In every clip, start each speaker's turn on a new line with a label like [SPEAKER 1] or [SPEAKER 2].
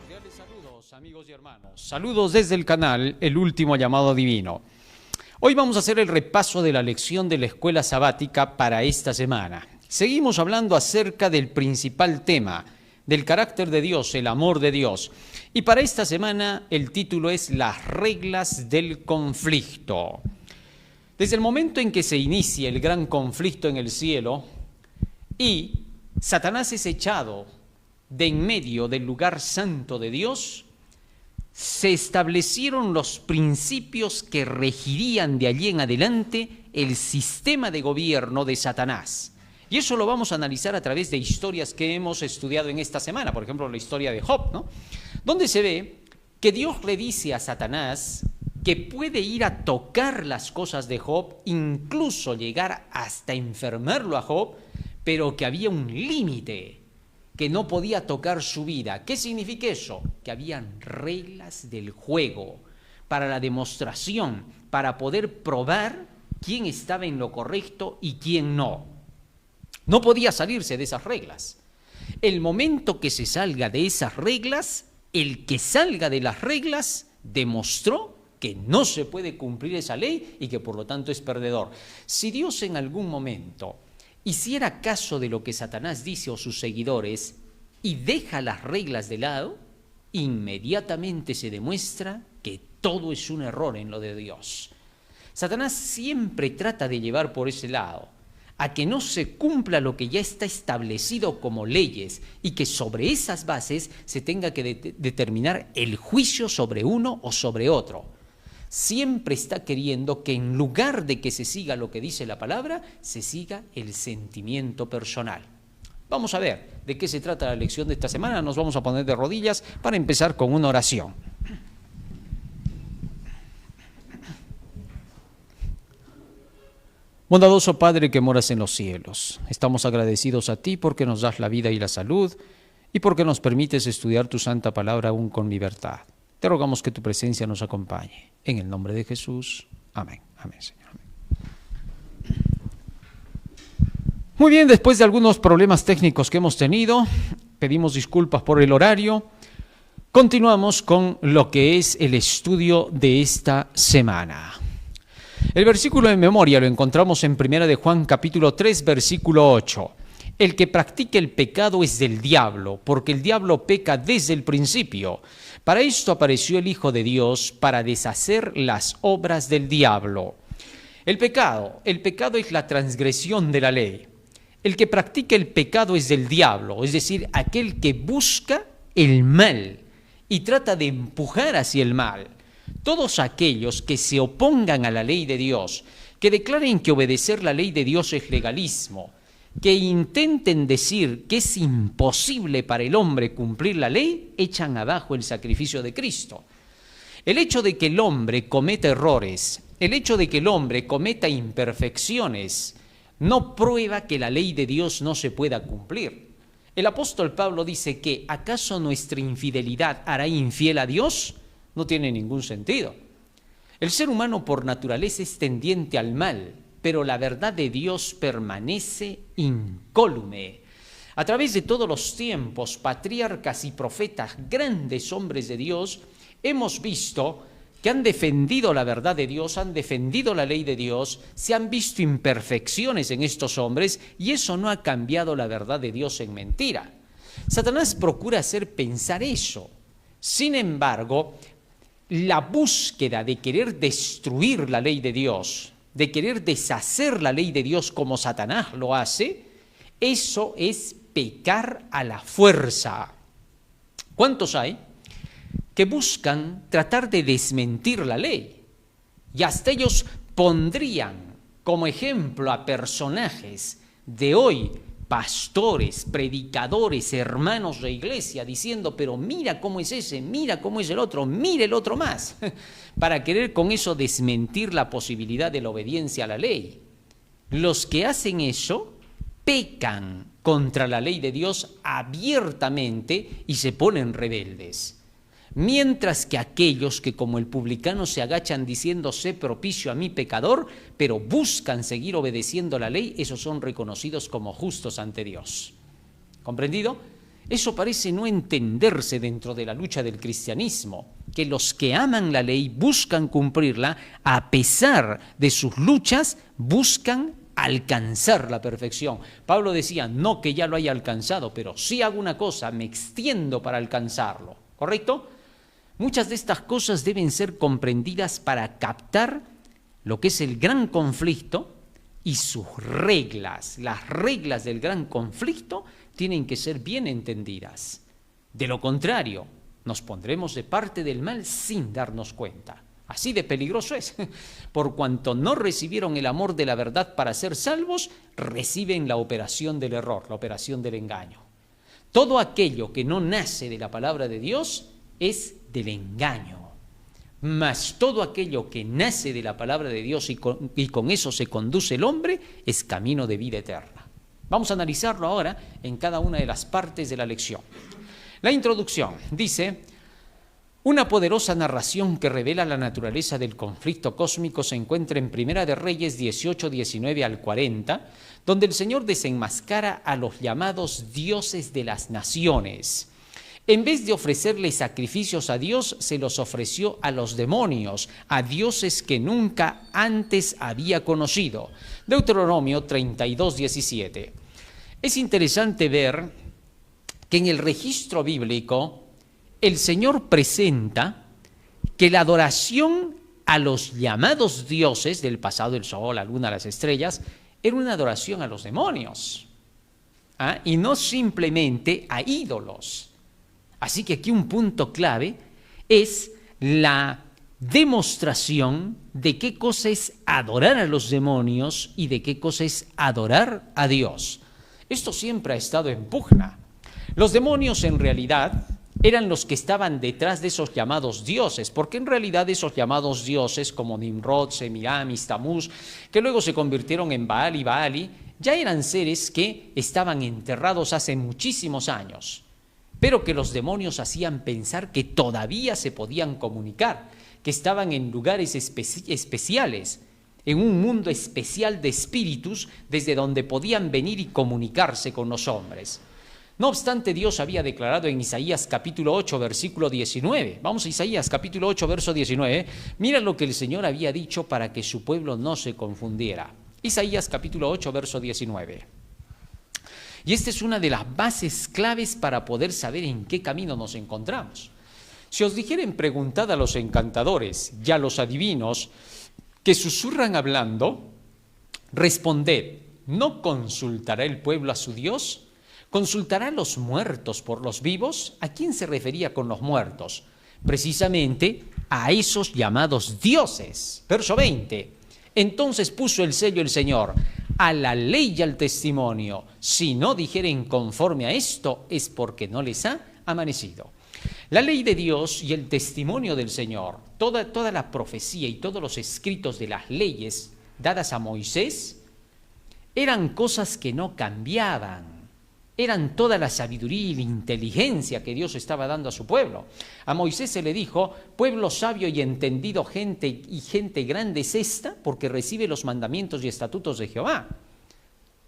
[SPEAKER 1] Cordiales saludos, amigos y hermanos. Saludos desde el canal El Último Llamado Divino. Hoy vamos a hacer el repaso de la lección de la escuela sabática para esta semana. Seguimos hablando acerca del principal tema, del carácter de Dios, el amor de Dios. Y para esta semana el título es Las reglas del conflicto. Desde el momento en que se inicia el gran conflicto en el cielo y Satanás es echado de en medio del lugar santo de Dios, se establecieron los principios que regirían de allí en adelante el sistema de gobierno de Satanás. Y eso lo vamos a analizar a través de historias que hemos estudiado en esta semana, por ejemplo la historia de Job, ¿no? Donde se ve que Dios le dice a Satanás que puede ir a tocar las cosas de Job, incluso llegar hasta enfermarlo a Job, pero que había un límite, que no podía tocar su vida. ¿Qué significa eso? Que habían reglas del juego para la demostración, para poder probar quién estaba en lo correcto y quién no. No podía salirse de esas reglas. El momento que se salga de esas reglas, el que salga de las reglas demostró que no se puede cumplir esa ley y que por lo tanto es perdedor. Si Dios en algún momento hiciera caso de lo que Satanás dice o sus seguidores y deja las reglas de lado, inmediatamente se demuestra que todo es un error en lo de Dios. Satanás siempre trata de llevar por ese lado, a que no se cumpla lo que ya está establecido como leyes y que sobre esas bases se tenga que determinar el juicio sobre uno o sobre otro. Siempre está queriendo que en lugar de que se siga lo que dice la palabra, se siga el sentimiento personal. Vamos a ver de qué se trata la lección de esta semana. Nos vamos a poner de rodillas para empezar con una oración. Bondadoso Padre que moras en los cielos, estamos agradecidos a ti porque nos das la vida y la salud y porque nos permites estudiar tu santa palabra aún con libertad. Te rogamos que tu presencia nos acompañe. En el nombre de Jesús. Amén. Amén, Señor. Amén. Muy bien, después de algunos problemas técnicos que hemos tenido, pedimos disculpas por el horario. Continuamos con lo que es el estudio de esta semana. El versículo en memoria lo encontramos en 1 de Juan capítulo 3, versículo 8. El que practica el pecado es del diablo, porque el diablo peca desde el principio. Para esto apareció el Hijo de Dios, para deshacer las obras del diablo. El pecado es la transgresión de la ley. El que practica el pecado es del diablo, es decir, aquel que busca el mal y trata de empujar hacia el mal. Todos aquellos que se opongan a la ley de Dios, que declaren que obedecer la ley de Dios es legalismo, que intenten decir que es imposible para el hombre cumplir la ley, echan abajo el sacrificio de Cristo. El hecho de que el hombre cometa errores, el hecho de que el hombre cometa imperfecciones, no prueba que la ley de Dios no se pueda cumplir. El apóstol Pablo dice que ¿acaso nuestra infidelidad hará infiel a Dios? No tiene ningún sentido. El ser humano por naturaleza es tendiente al mal, pero la verdad de Dios permanece incólume. A través de todos los tiempos, patriarcas y profetas, grandes hombres de Dios, hemos visto que han defendido la verdad de Dios, han defendido la ley de Dios, se han visto imperfecciones en estos hombres y eso no ha cambiado la verdad de Dios en mentira. Satanás procura hacer pensar eso. Sin embargo, la búsqueda de querer destruir la ley de Dios, de querer deshacer la ley de Dios como Satanás lo hace, eso es pecar a la fuerza. ¿Cuántos hay que buscan tratar de desmentir la ley? Y hasta ellos pondrían como ejemplo a personajes de hoy, pastores, predicadores, hermanos de iglesia, diciendo, pero mira cómo es ese, mira cómo es el otro, mira el otro más, para querer con eso desmentir la posibilidad de la obediencia a la ley. Los que hacen eso pecan contra la ley de Dios abiertamente y se ponen rebeldes. Mientras que aquellos que como el publicano se agachan diciendo sé propicio a mi pecador, pero buscan seguir obedeciendo la ley, esos son reconocidos como justos ante Dios. ¿Comprendido? Eso parece no entenderse dentro de la lucha del cristianismo, que los que aman la ley buscan cumplirla, a pesar de sus luchas, buscan alcanzar la perfección. Pablo decía, no que ya lo haya alcanzado, pero sí hago una cosa, me extiendo para alcanzarlo, ¿correcto? Muchas de estas cosas deben ser comprendidas para captar lo que es el gran conflicto y sus reglas. Las reglas del gran conflicto tienen que ser bien entendidas. De lo contrario, nos pondremos de parte del mal sin darnos cuenta. Así de peligroso es. Por cuanto no recibieron el amor de la verdad para ser salvos, reciben la operación del error, la operación del engaño. Todo aquello que no nace de la palabra de Dios es del engaño. Mas todo aquello que nace de la palabra de Dios y con eso se conduce el hombre es camino de vida eterna. Vamos a analizarlo ahora en cada una de las partes de la lección. La introducción dice: una poderosa narración que revela la naturaleza del conflicto cósmico se encuentra en Primera de Reyes 18, 19 al 40, donde el Señor desenmascara a los llamados dioses de las naciones. En vez de ofrecerle sacrificios a Dios, se los ofreció a los demonios, a dioses que nunca antes había conocido. Deuteronomio 32, 17. Es interesante ver que en el registro bíblico el Señor presenta que la adoración a los llamados dioses del pasado, el sol, la luna, las estrellas, era una adoración a los demonios, y no simplemente a ídolos. Así que aquí un punto clave es la demostración de qué cosa es adorar a los demonios y de qué cosa es adorar a Dios. Esto siempre ha estado en pugna. Los demonios en realidad eran los que estaban detrás de esos llamados dioses, porque en realidad esos llamados dioses como Nimrod, Semiramis, Tamuz, que luego se convirtieron en Baal y Baali, ya eran seres que estaban enterrados hace muchísimos años, pero que los demonios hacían pensar que todavía se podían comunicar, que estaban en lugares especiales, en un mundo especial de espíritus desde donde podían venir y comunicarse con los hombres. No obstante, Dios había declarado en Isaías capítulo 8, versículo 19. Vamos a Isaías capítulo 8, verso 19. Mira lo que el Señor había dicho para que su pueblo no se confundiera. Isaías capítulo 8, verso 19. Y esta es una de las bases claves para poder saber en qué camino nos encontramos. Si os dijeren, preguntad a los encantadores y a los adivinos que susurran hablando, responded, ¿no consultará el pueblo a su Dios? ¿Consultará a los muertos por los vivos? ¿A quién se refería con los muertos? Precisamente a esos llamados dioses. Verso 20. Entonces puso el sello el Señor a la ley y al testimonio. Si no dijeren conforme a esto, es porque no les ha amanecido. La ley de Dios y el testimonio del Señor, toda la profecía y todos los escritos de las leyes dadas a Moisés, eran cosas que no cambiaban. Eran toda la sabiduría y la inteligencia que Dios estaba dando a su pueblo. A Moisés se le dijo, pueblo sabio y entendido, gente grande es esta, porque recibe los mandamientos y estatutos de Jehová.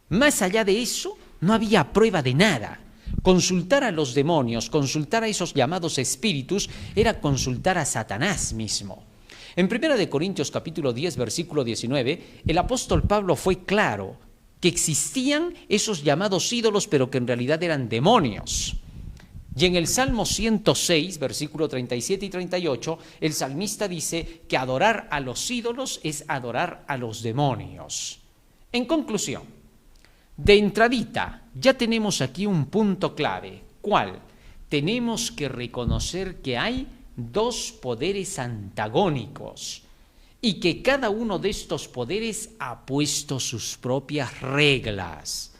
[SPEAKER 1] Más allá de eso, no había prueba de nada. Consultar a los demonios, consultar a esos llamados espíritus, era consultar a Satanás mismo. En 1 Corintios capítulo 10, versículo 19, el apóstol Pablo fue claro que existían esos llamados ídolos, pero que en realidad eran demonios. Y en el Salmo 106, versículo 37 y 38, el salmista dice que adorar a los ídolos es adorar a los demonios. En conclusión, de entradita, ya tenemos aquí un punto clave. ¿Cuál? Tenemos que reconocer que hay dos poderes antagónicos y que cada uno de estos poderes ha puesto sus propias reglas.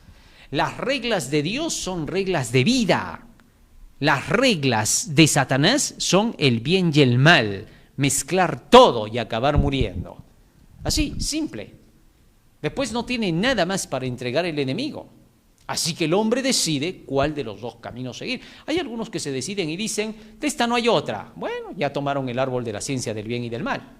[SPEAKER 1] Las reglas de Dios son reglas de vida. Las reglas de Satanás son el bien y el mal, mezclar todo y acabar muriendo. Así, simple. Después no tiene nada más para entregar el enemigo. Así que el hombre decide cuál de los dos caminos seguir. Hay algunos que se deciden y dicen, de esta no hay otra. Bueno, ya tomaron el árbol de la ciencia del bien y del mal.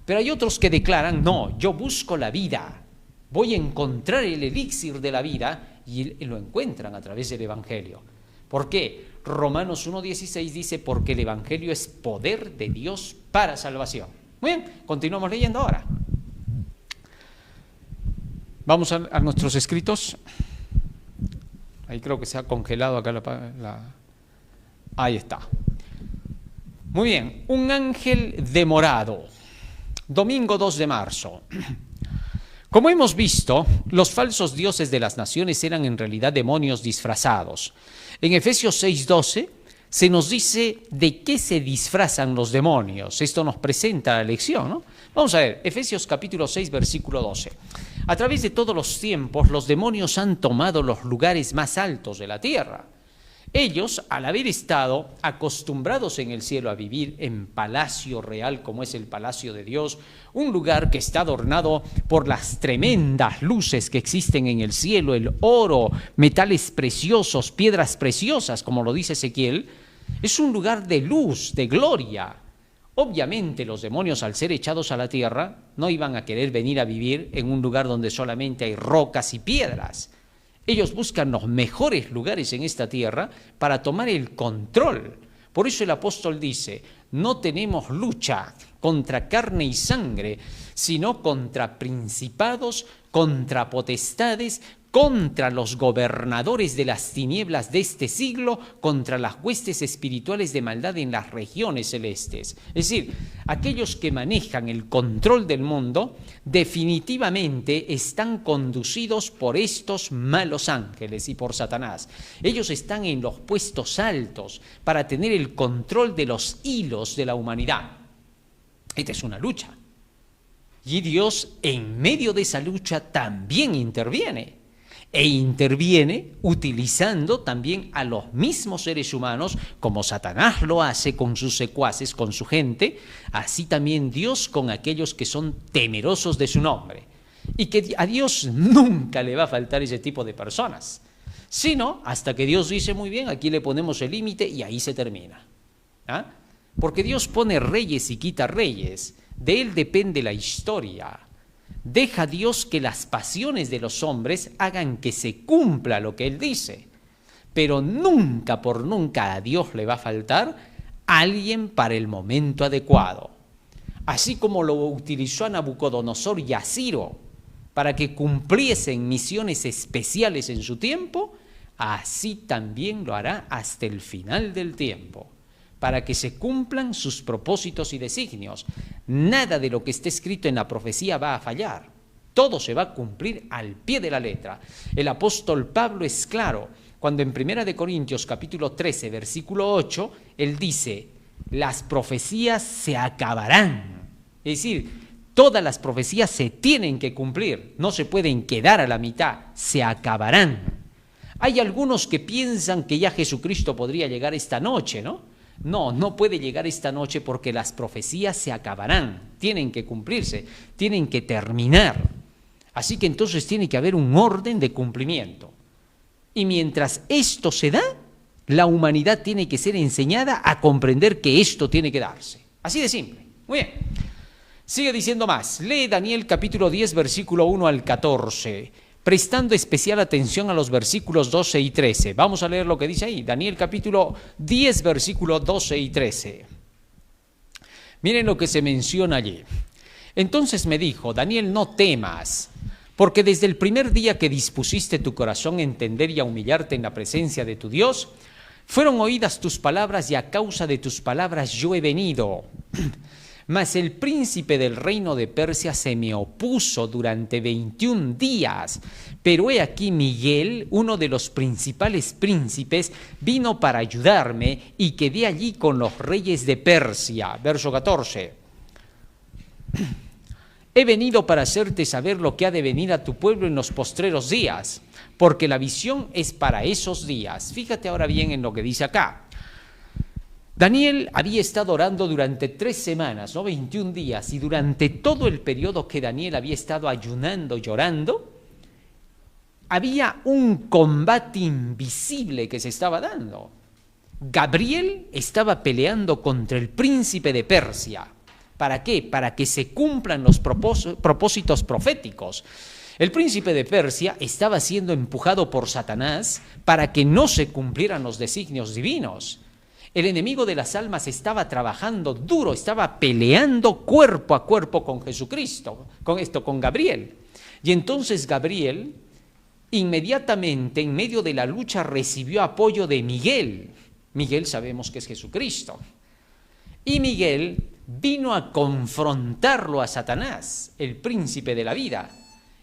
[SPEAKER 1] Pero hay otros que declaran, no, yo busco la vida, voy a encontrar el elixir de la vida, y lo encuentran a través del Evangelio. ¿Por qué? Romanos 1:16 dice, porque el Evangelio es poder de Dios para salvación. Muy bien, continuamos leyendo ahora. Vamos a nuestros escritos. Ahí creo que se ha congelado acá Ahí está. Muy bien, un ángel demorado. Domingo 2 de marzo. Como hemos visto, los falsos dioses de las naciones eran en realidad demonios disfrazados. En Efesios 6:12 se nos dice de qué se disfrazan los demonios. Esto nos presenta la lección, ¿no? Vamos a ver, Efesios capítulo 6, versículo 12. A través de todos los tiempos, los demonios han tomado los lugares más altos de la tierra. Ellos, al haber estado acostumbrados en el cielo a vivir en palacio real como es el palacio de Dios, un lugar que está adornado por las tremendas luces que existen en el cielo, el oro, metales preciosos, piedras preciosas, como lo dice Ezequiel, es un lugar de luz, de gloria. Obviamente los demonios, al ser echados a la tierra, no iban a querer venir a vivir en un lugar donde solamente hay rocas y piedras. Ellos buscan los mejores lugares en esta tierra para tomar el control. Por eso el apóstol dice, no tenemos lucha contra carne y sangre, sino contra principados, contra potestades, contra los gobernadores de las tinieblas de este siglo, contra las huestes espirituales de maldad en las regiones celestes. Es decir, aquellos que manejan el control del mundo definitivamente están conducidos por estos malos ángeles y por Satanás. Ellos están en los puestos altos para tener el control de los hilos de la humanidad. Esta es una lucha. Y Dios en medio de esa lucha también interviene. E interviene utilizando también a los mismos seres humanos, como Satanás lo hace con sus secuaces, con su gente, así también Dios con aquellos que son temerosos de su nombre. Y que a Dios nunca le va a faltar ese tipo de personas, sino hasta que Dios dice, muy bien, aquí le ponemos el límite y ahí se termina. ¿Ah? Porque Dios pone reyes y quita reyes, de Él depende la historia. Deja Dios que las pasiones de los hombres hagan que se cumpla lo que Él dice. Pero nunca por nunca a Dios le va a faltar alguien para el momento adecuado. Así como lo utilizó a Nabucodonosor y a Ciro para que cumpliesen misiones especiales en su tiempo, así también lo hará hasta el final del tiempo, para que se cumplan sus propósitos y designios. Nada de lo que esté escrito en la profecía va a fallar. Todo se va a cumplir al pie de la letra. El apóstol Pablo es claro, cuando en 1 Corintios capítulo 13, versículo 8, él dice, las profecías se acabarán. Es decir, todas las profecías se tienen que cumplir, no se pueden quedar a la mitad, se acabarán. Hay algunos que piensan que ya Jesucristo podría llegar esta noche, ¿no? No, no puede llegar esta noche porque las profecías se acabarán, tienen que cumplirse, tienen que terminar. Así que entonces tiene que haber un orden de cumplimiento. Y mientras esto se da, la humanidad tiene que ser enseñada a comprender que esto tiene que darse. Así de simple. Muy bien. Sigue diciendo más. Lee Daniel capítulo 10, versículo 1 al 14. Prestando especial atención a los versículos 12 y 13. Vamos a leer lo que dice ahí, Daniel capítulo 10, versículos 12 y 13. Miren lo que se menciona allí. Entonces me dijo, Daniel, no temas, porque desde el primer día que dispusiste tu corazón a entender y a humillarte en la presencia de tu Dios, fueron oídas tus palabras y a causa de tus palabras yo he venido. Mas el príncipe del reino de Persia se me opuso durante 21 días. Pero he aquí Miguel, uno de los principales príncipes, vino para ayudarme y quedé allí con los reyes de Persia. Verso 14. He venido para hacerte saber lo que ha de venir a tu pueblo en los postreros días, porque la visión es para esos días. Fíjate ahora bien en lo que dice acá. Daniel había estado orando durante 3 semanas, ¿no? 21 días, y durante todo el periodo que Daniel había estado ayunando, llorando, había un combate invisible que se estaba dando. Gabriel estaba peleando contra el príncipe de Persia. ¿Para qué? Para que se cumplan los propósitos proféticos. El príncipe de Persia estaba siendo empujado por Satanás para que no se cumplieran los designios divinos. El enemigo de las almas estaba trabajando duro, estaba peleando cuerpo a cuerpo con Jesucristo, con Gabriel. Y entonces Gabriel inmediatamente en medio de la lucha recibió apoyo de Miguel. Miguel sabemos que es Jesucristo. Y Miguel vino a confrontarlo a Satanás, el príncipe de la vida.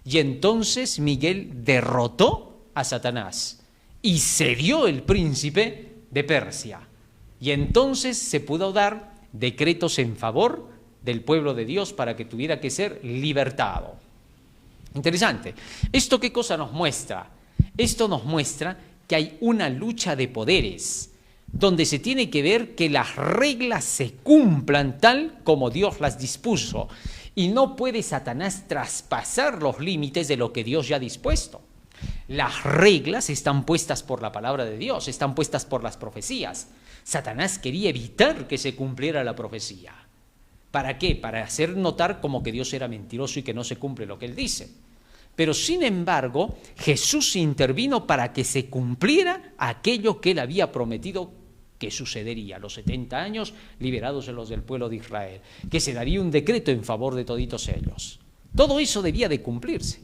[SPEAKER 1] Y entonces Miguel derrotó a Satanás y cedió el príncipe de Persia. Y entonces se pudo dar decretos en favor del pueblo de Dios para que tuviera que ser libertado. Interesante. ¿Esto qué cosa nos muestra? Esto nos muestra que hay una lucha de poderes, donde se tiene que ver que las reglas se cumplan tal como Dios las dispuso. Y no puede Satanás traspasar los límites de lo que Dios ya ha dispuesto. Las reglas están puestas por la palabra de Dios, están puestas por las profecías. Satanás quería evitar que se cumpliera la profecía. ¿Para qué? Para hacer notar como que Dios era mentiroso y que no se cumple lo que Él dice. Pero sin embargo, Jesús intervino para que se cumpliera aquello que Él había prometido que sucedería, los 70 años liberados en los del pueblo de Israel, que se daría un decreto en favor de toditos ellos. Todo eso debía de cumplirse.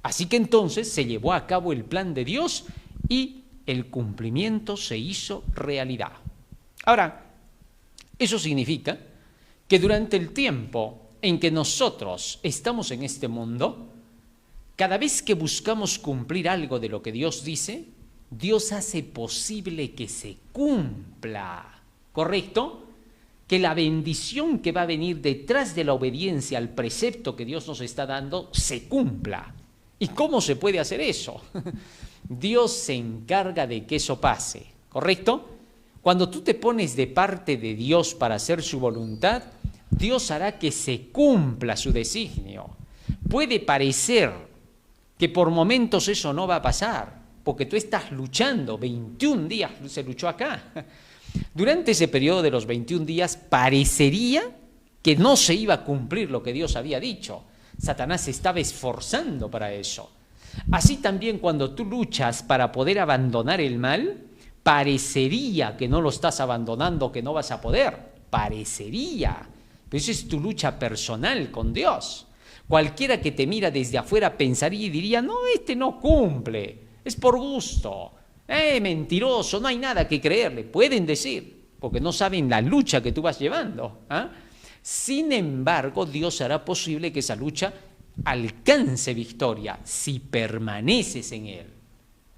[SPEAKER 1] Así que entonces se llevó a cabo el plan de Dios y el cumplimiento se hizo realidad. Ahora, eso significa que durante el tiempo en que nosotros estamos en este mundo, cada vez que buscamos cumplir algo de lo que Dios dice, Dios hace posible que se cumpla, ¿correcto? Que la bendición que va a venir detrás de la obediencia al precepto que Dios nos está dando se cumpla. ¿Y cómo se puede hacer eso? Dios se encarga de que eso pase, ¿correcto? Cuando tú te pones de parte de Dios para hacer su voluntad, Dios hará que se cumpla su designio. Puede parecer que por momentos eso no va a pasar, porque tú estás luchando, 21 días se luchó acá. Durante ese periodo de los 21 días parecería que no se iba a cumplir lo que Dios había dicho. Satanás se estaba esforzando para eso. Así también cuando tú luchas para poder abandonar el mal, parecería que no lo estás abandonando, que no vas a poder. Parecería. Pero esa es tu lucha personal con Dios. Cualquiera que te mira desde afuera pensaría y diría, no, este no cumple, es por gusto, mentiroso, no hay nada que creerle. Pueden decir, porque no saben la lucha que tú vas llevando. Sin embargo, Dios hará posible que esa lucha alcance victoria si permaneces en Él.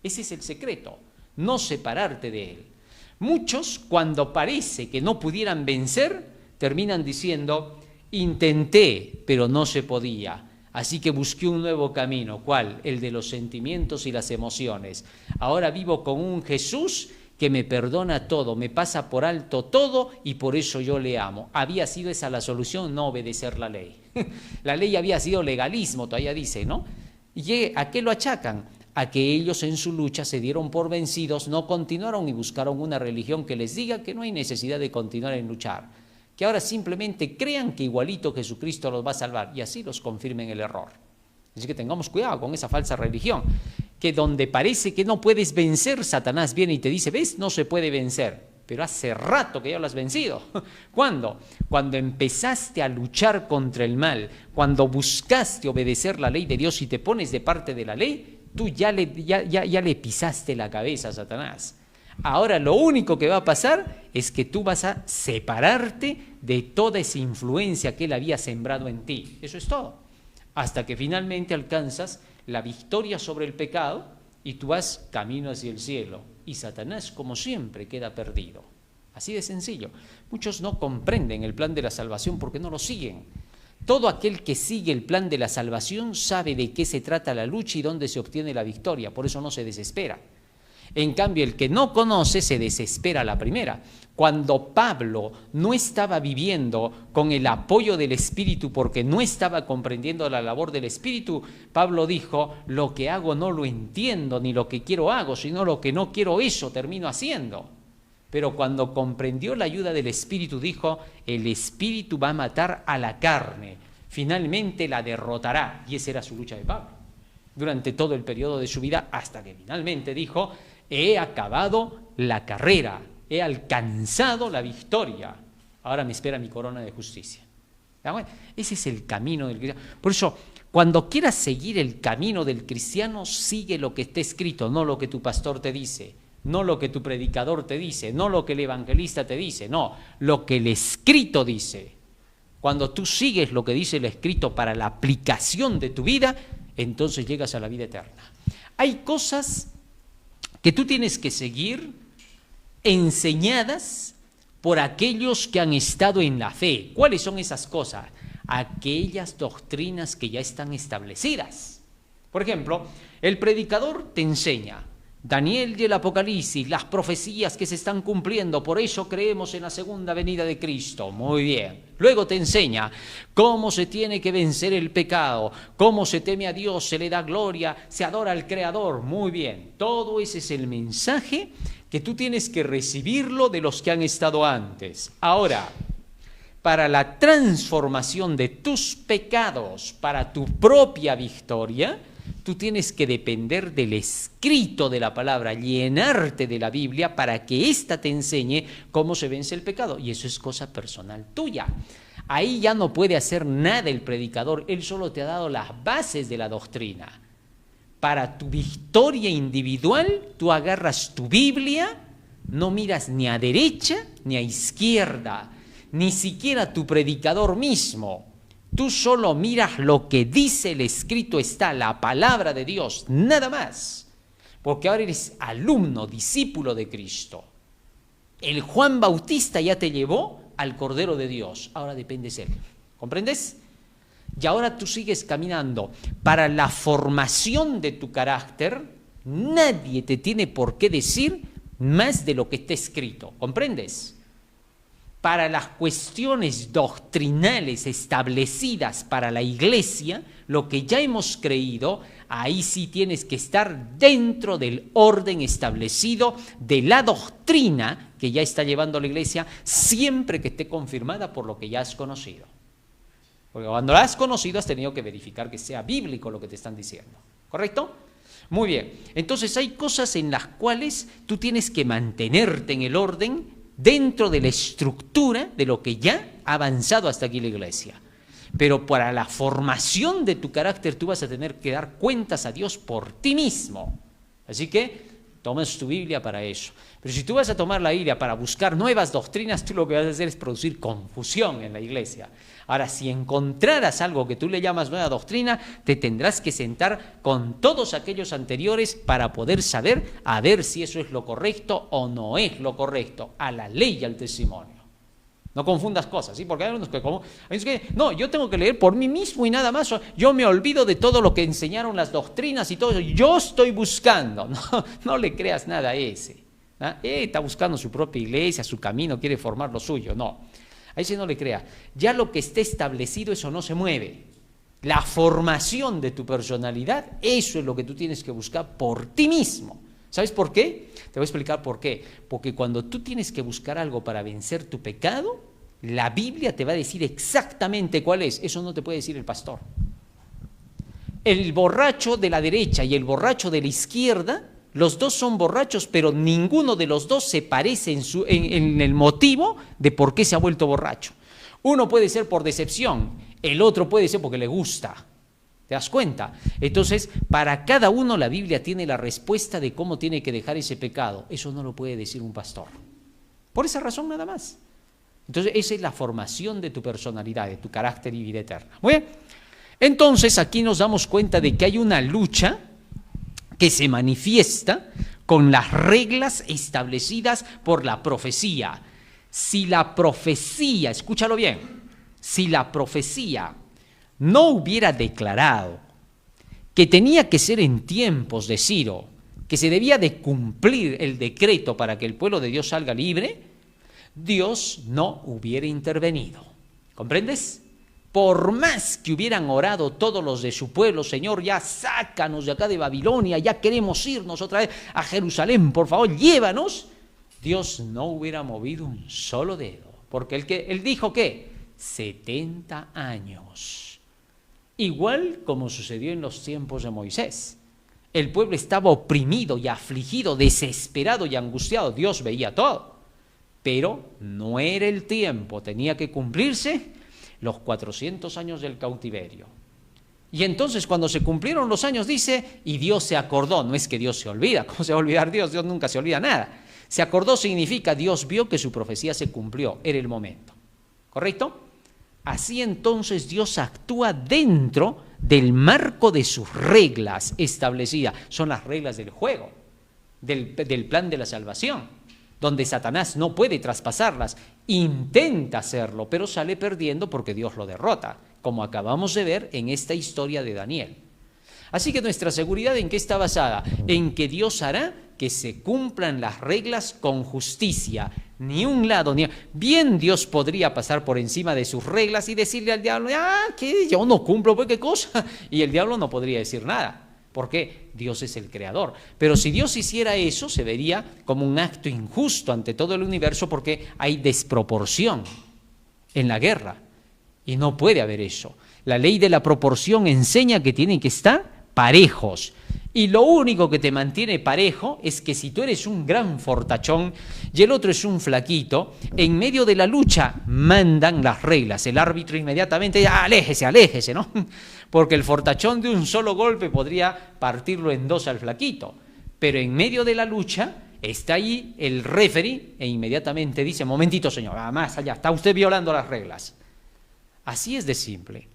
[SPEAKER 1] Ese es el secreto, no separarte de Él. Muchos, cuando parece que no pudieran vencer, terminan diciendo, intenté, pero no se podía. Así que busqué un nuevo camino. ¿Cuál? El de los sentimientos y las emociones. Ahora vivo con un Jesús que me perdona todo, me pasa por alto todo y por eso yo le amo. ¿Había sido esa la solución? No obedecer la ley. La ley había sido legalismo, todavía dice, ¿no? ¿Y a qué lo achacan? A que ellos en su lucha se dieron por vencidos, no continuaron y buscaron una religión que les diga que no hay necesidad de continuar en luchar. Que ahora simplemente crean que igualito Jesucristo los va a salvar y así los confirmen el error. Así que tengamos cuidado con esa falsa religión, que donde parece que no puedes vencer, Satanás viene y te dice, ¿ves? No se puede vencer, pero hace rato que ya lo has vencido. ¿Cuándo? Cuando empezaste a luchar contra el mal, cuando buscaste obedecer la ley de Dios y te pones de parte de la ley, tú ya le pisaste la cabeza a Satanás. Ahora lo único que va a pasar es que tú vas a separarte de toda esa influencia que él había sembrado en ti. Eso es todo. Hasta que finalmente alcanzas la victoria sobre el pecado y tú vas camino hacia el cielo. Y Satanás, como siempre, queda perdido. Así de sencillo. Muchos no comprenden el plan de la salvación porque no lo siguen. Todo aquel que sigue el plan de la salvación sabe de qué se trata la lucha y dónde se obtiene la victoria. Por eso no se desespera. En cambio, el que no conoce se desespera a la primera. Cuando Pablo no estaba viviendo con el apoyo del Espíritu porque no estaba comprendiendo la labor del Espíritu, Pablo dijo, lo que hago no lo entiendo, ni lo que quiero hago, sino lo que no quiero eso termino haciendo. Pero cuando comprendió la ayuda del Espíritu, dijo, el Espíritu va a matar a la carne, finalmente la derrotará. Y esa era su lucha de Pablo. durante todo el periodo de su vida, hasta que finalmente dijo: he acabado la carrera, he alcanzado la victoria, ahora me espera mi corona de justicia. Ese es el camino del cristiano. Por eso, cuando quieras seguir el camino del cristiano, sigue lo que está escrito, no lo que tu pastor te dice, no lo que tu predicador te dice, no lo que el evangelista te dice, no, lo que el escrito dice. Cuando tú sigues lo que dice el escrito para la aplicación de tu vida, entonces llegas a la vida eterna. Hay cosas que tú tienes que seguir enseñadas por aquellos que han estado en la fe. ¿Cuáles son esas cosas? Aquellas doctrinas que ya están establecidas. Por ejemplo, el predicador te enseña Daniel y el Apocalipsis, las profecías que se están cumpliendo, por eso creemos en la segunda venida de Cristo. Muy bien. Luego te enseña cómo se tiene que vencer el pecado, cómo se teme a Dios, se le da gloria, se adora al Creador. Muy bien. Todo ese es el mensaje que tú tienes que recibirlo de los que han estado antes. Ahora, para la transformación de tus pecados, para tu propia victoria, tú tienes que depender del escrito de la palabra, llenarte de la Biblia para que ésta te enseñe cómo se vence el pecado. Y eso es cosa personal tuya. Ahí ya no puede hacer nada el predicador, él solo te ha dado las bases de la doctrina. Para tu victoria individual, tú agarras tu Biblia, no miras ni a derecha ni a izquierda, ni siquiera tu predicador mismo. Tú solo miras lo que dice el escrito, está la palabra de Dios, nada más. Porque ahora eres alumno, discípulo de Cristo. El Juan Bautista ya te llevó al Cordero de Dios, ahora dependes de él. ¿Comprendes? Y ahora tú sigues caminando. Para la formación de tu carácter, nadie te tiene por qué decir más de lo que está escrito. ¿Comprendes? Para las cuestiones doctrinales establecidas para la iglesia, lo que ya hemos creído, ahí sí tienes que estar dentro del orden establecido de la doctrina que ya está llevando la iglesia, siempre que esté confirmada por lo que ya has conocido. Porque cuando la has conocido has tenido que verificar que sea bíblico lo que te están diciendo. ¿Correcto? Muy bien. Entonces hay cosas en las cuales tú tienes que mantenerte en el orden dentro de la estructura de lo que ya ha avanzado hasta aquí la iglesia. Pero para la formación de tu carácter tú vas a tener que dar cuentas a Dios por ti mismo. Así que tomas tu Biblia para eso. Pero si tú vas a tomar la Biblia para buscar nuevas doctrinas, tú lo que vas a hacer es producir confusión en la iglesia. Ahora, si encontraras algo que tú le llamas nueva doctrina, te tendrás que sentar con todos aquellos anteriores para poder saber a ver si eso es lo correcto o no es lo correcto, a la ley y al testimonio. No confundas cosas, ¿sí? Porque hay unos que no, yo tengo que leer por mí mismo y nada más, yo me olvido de todo lo que enseñaron las doctrinas y todo eso, yo estoy buscando. No le creas nada a ese. Está buscando su propia iglesia, su camino, quiere formar lo suyo, no. A ese no le creas. Ya lo que esté establecido, eso no se mueve. La formación de tu personalidad, eso es lo que tú tienes que buscar por ti mismo. ¿Sabes por qué? Te voy a explicar por qué. Porque cuando tú tienes que buscar algo para vencer tu pecado, la Biblia te va a decir exactamente cuál es. Eso no te puede decir el pastor. El borracho de la derecha y el borracho de la izquierda, los dos son borrachos, pero ninguno de los dos se parece en el motivo de por qué se ha vuelto borracho. Uno puede ser por decepción, el otro puede ser porque le gusta. ¿Te das cuenta? Entonces, para cada uno la Biblia tiene la respuesta de cómo tiene que dejar ese pecado. Eso no lo puede decir un pastor. Por esa razón nada más. Entonces, esa es la formación de tu personalidad, de tu carácter y vida eterna. Muy bien. Entonces, aquí nos damos cuenta de que hay una lucha que se manifiesta con las reglas establecidas por la profecía. Si la profecía, escúchalo bien, si la profecía no hubiera declarado que tenía que ser en tiempos de Ciro, que se debía de cumplir el decreto para que el pueblo de Dios salga libre, Dios no hubiera intervenido. ¿Comprendes? Por más que hubieran orado todos los de su pueblo, Señor, ya sácanos de acá de Babilonia, ya queremos irnos otra vez a Jerusalén, por favor, llévanos, Dios no hubiera movido un solo dedo. Porque él dijo, ¿qué? 70 años. igual como sucedió en los tiempos de Moisés. El pueblo estaba oprimido y afligido, desesperado y angustiado. Dios veía todo, pero no era el tiempo, tenía que cumplirse los 400 años del cautiverio. Y entonces cuando se cumplieron los años, dice, y Dios se acordó. No es que Dios se olvida. ¿Cómo se va a olvidar Dios? Dios nunca se olvida nada. Se acordó significa Dios vio que su profecía se cumplió, era el momento. ¿Correcto? Así entonces Dios actúa dentro del marco de sus reglas establecidas. Son las reglas del juego, del plan de la salvación, donde Satanás no puede traspasarlas. Intenta hacerlo, pero sale perdiendo porque Dios lo derrota, como acabamos de ver en esta historia de Daniel. Así que nuestra seguridad, ¿en qué está basada? En que Dios hará que se cumplan las reglas con justicia. Ni un lado, ni... Bien Dios podría pasar por encima de sus reglas y decirle al diablo, que yo no cumplo, pues qué cosa. Y el diablo no podría decir nada, porque Dios es el creador. Pero si Dios hiciera eso, se vería como un acto injusto ante todo el universo, porque hay desproporción en la guerra. Y no puede haber eso. La ley de la proporción enseña que tienen que estar parejos. Y lo único que te mantiene parejo es que si tú eres un gran fortachón y el otro es un flaquito, en medio de la lucha mandan las reglas. El árbitro inmediatamente dice, aléjese, ¿no? Porque el fortachón de un solo golpe podría partirlo en dos al flaquito. Pero en medio de la lucha está ahí el referee e inmediatamente dice, momentito señor, más allá, está usted violando las reglas. Así es de simple.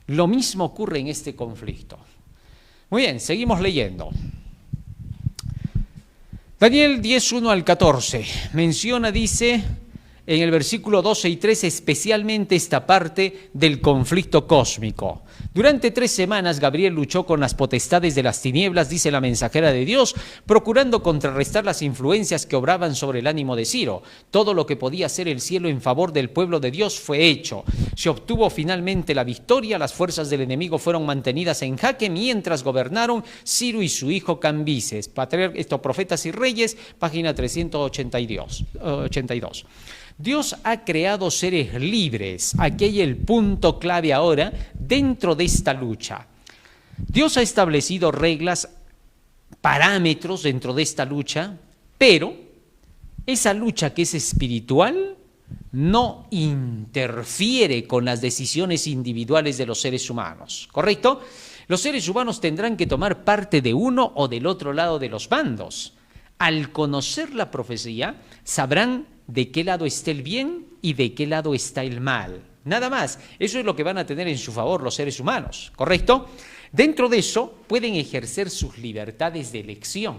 [SPEAKER 1] Lo mismo ocurre en este conflicto. Muy bien, seguimos leyendo. Daniel 10, 1 al 14 menciona, dice, en el versículo 12 y 13, especialmente esta parte del conflicto cósmico. Durante 3 semanas Gabriel luchó con las potestades de las tinieblas, dice la mensajera de Dios, procurando contrarrestar las influencias que obraban sobre el ánimo de Ciro. Todo lo que podía hacer el cielo en favor del pueblo de Dios fue hecho. Se obtuvo finalmente la victoria, las fuerzas del enemigo fueron mantenidas en jaque mientras gobernaron Ciro y su hijo Cambises. Profetas y Reyes, página 382. Dios ha creado seres libres. Aquí hay el punto clave ahora dentro de esta lucha. Dios ha establecido reglas, parámetros dentro de esta lucha, pero esa lucha que es espiritual no interfiere con las decisiones individuales de los seres humanos, ¿correcto? Los seres humanos tendrán que tomar parte de uno o del otro lado de los bandos. Al conocer la profecía, sabrán de qué lado está el bien y de qué lado está el mal. Nada más. Eso es lo que van a tener en su favor los seres humanos, ¿correcto? Dentro de eso pueden ejercer sus libertades de elección.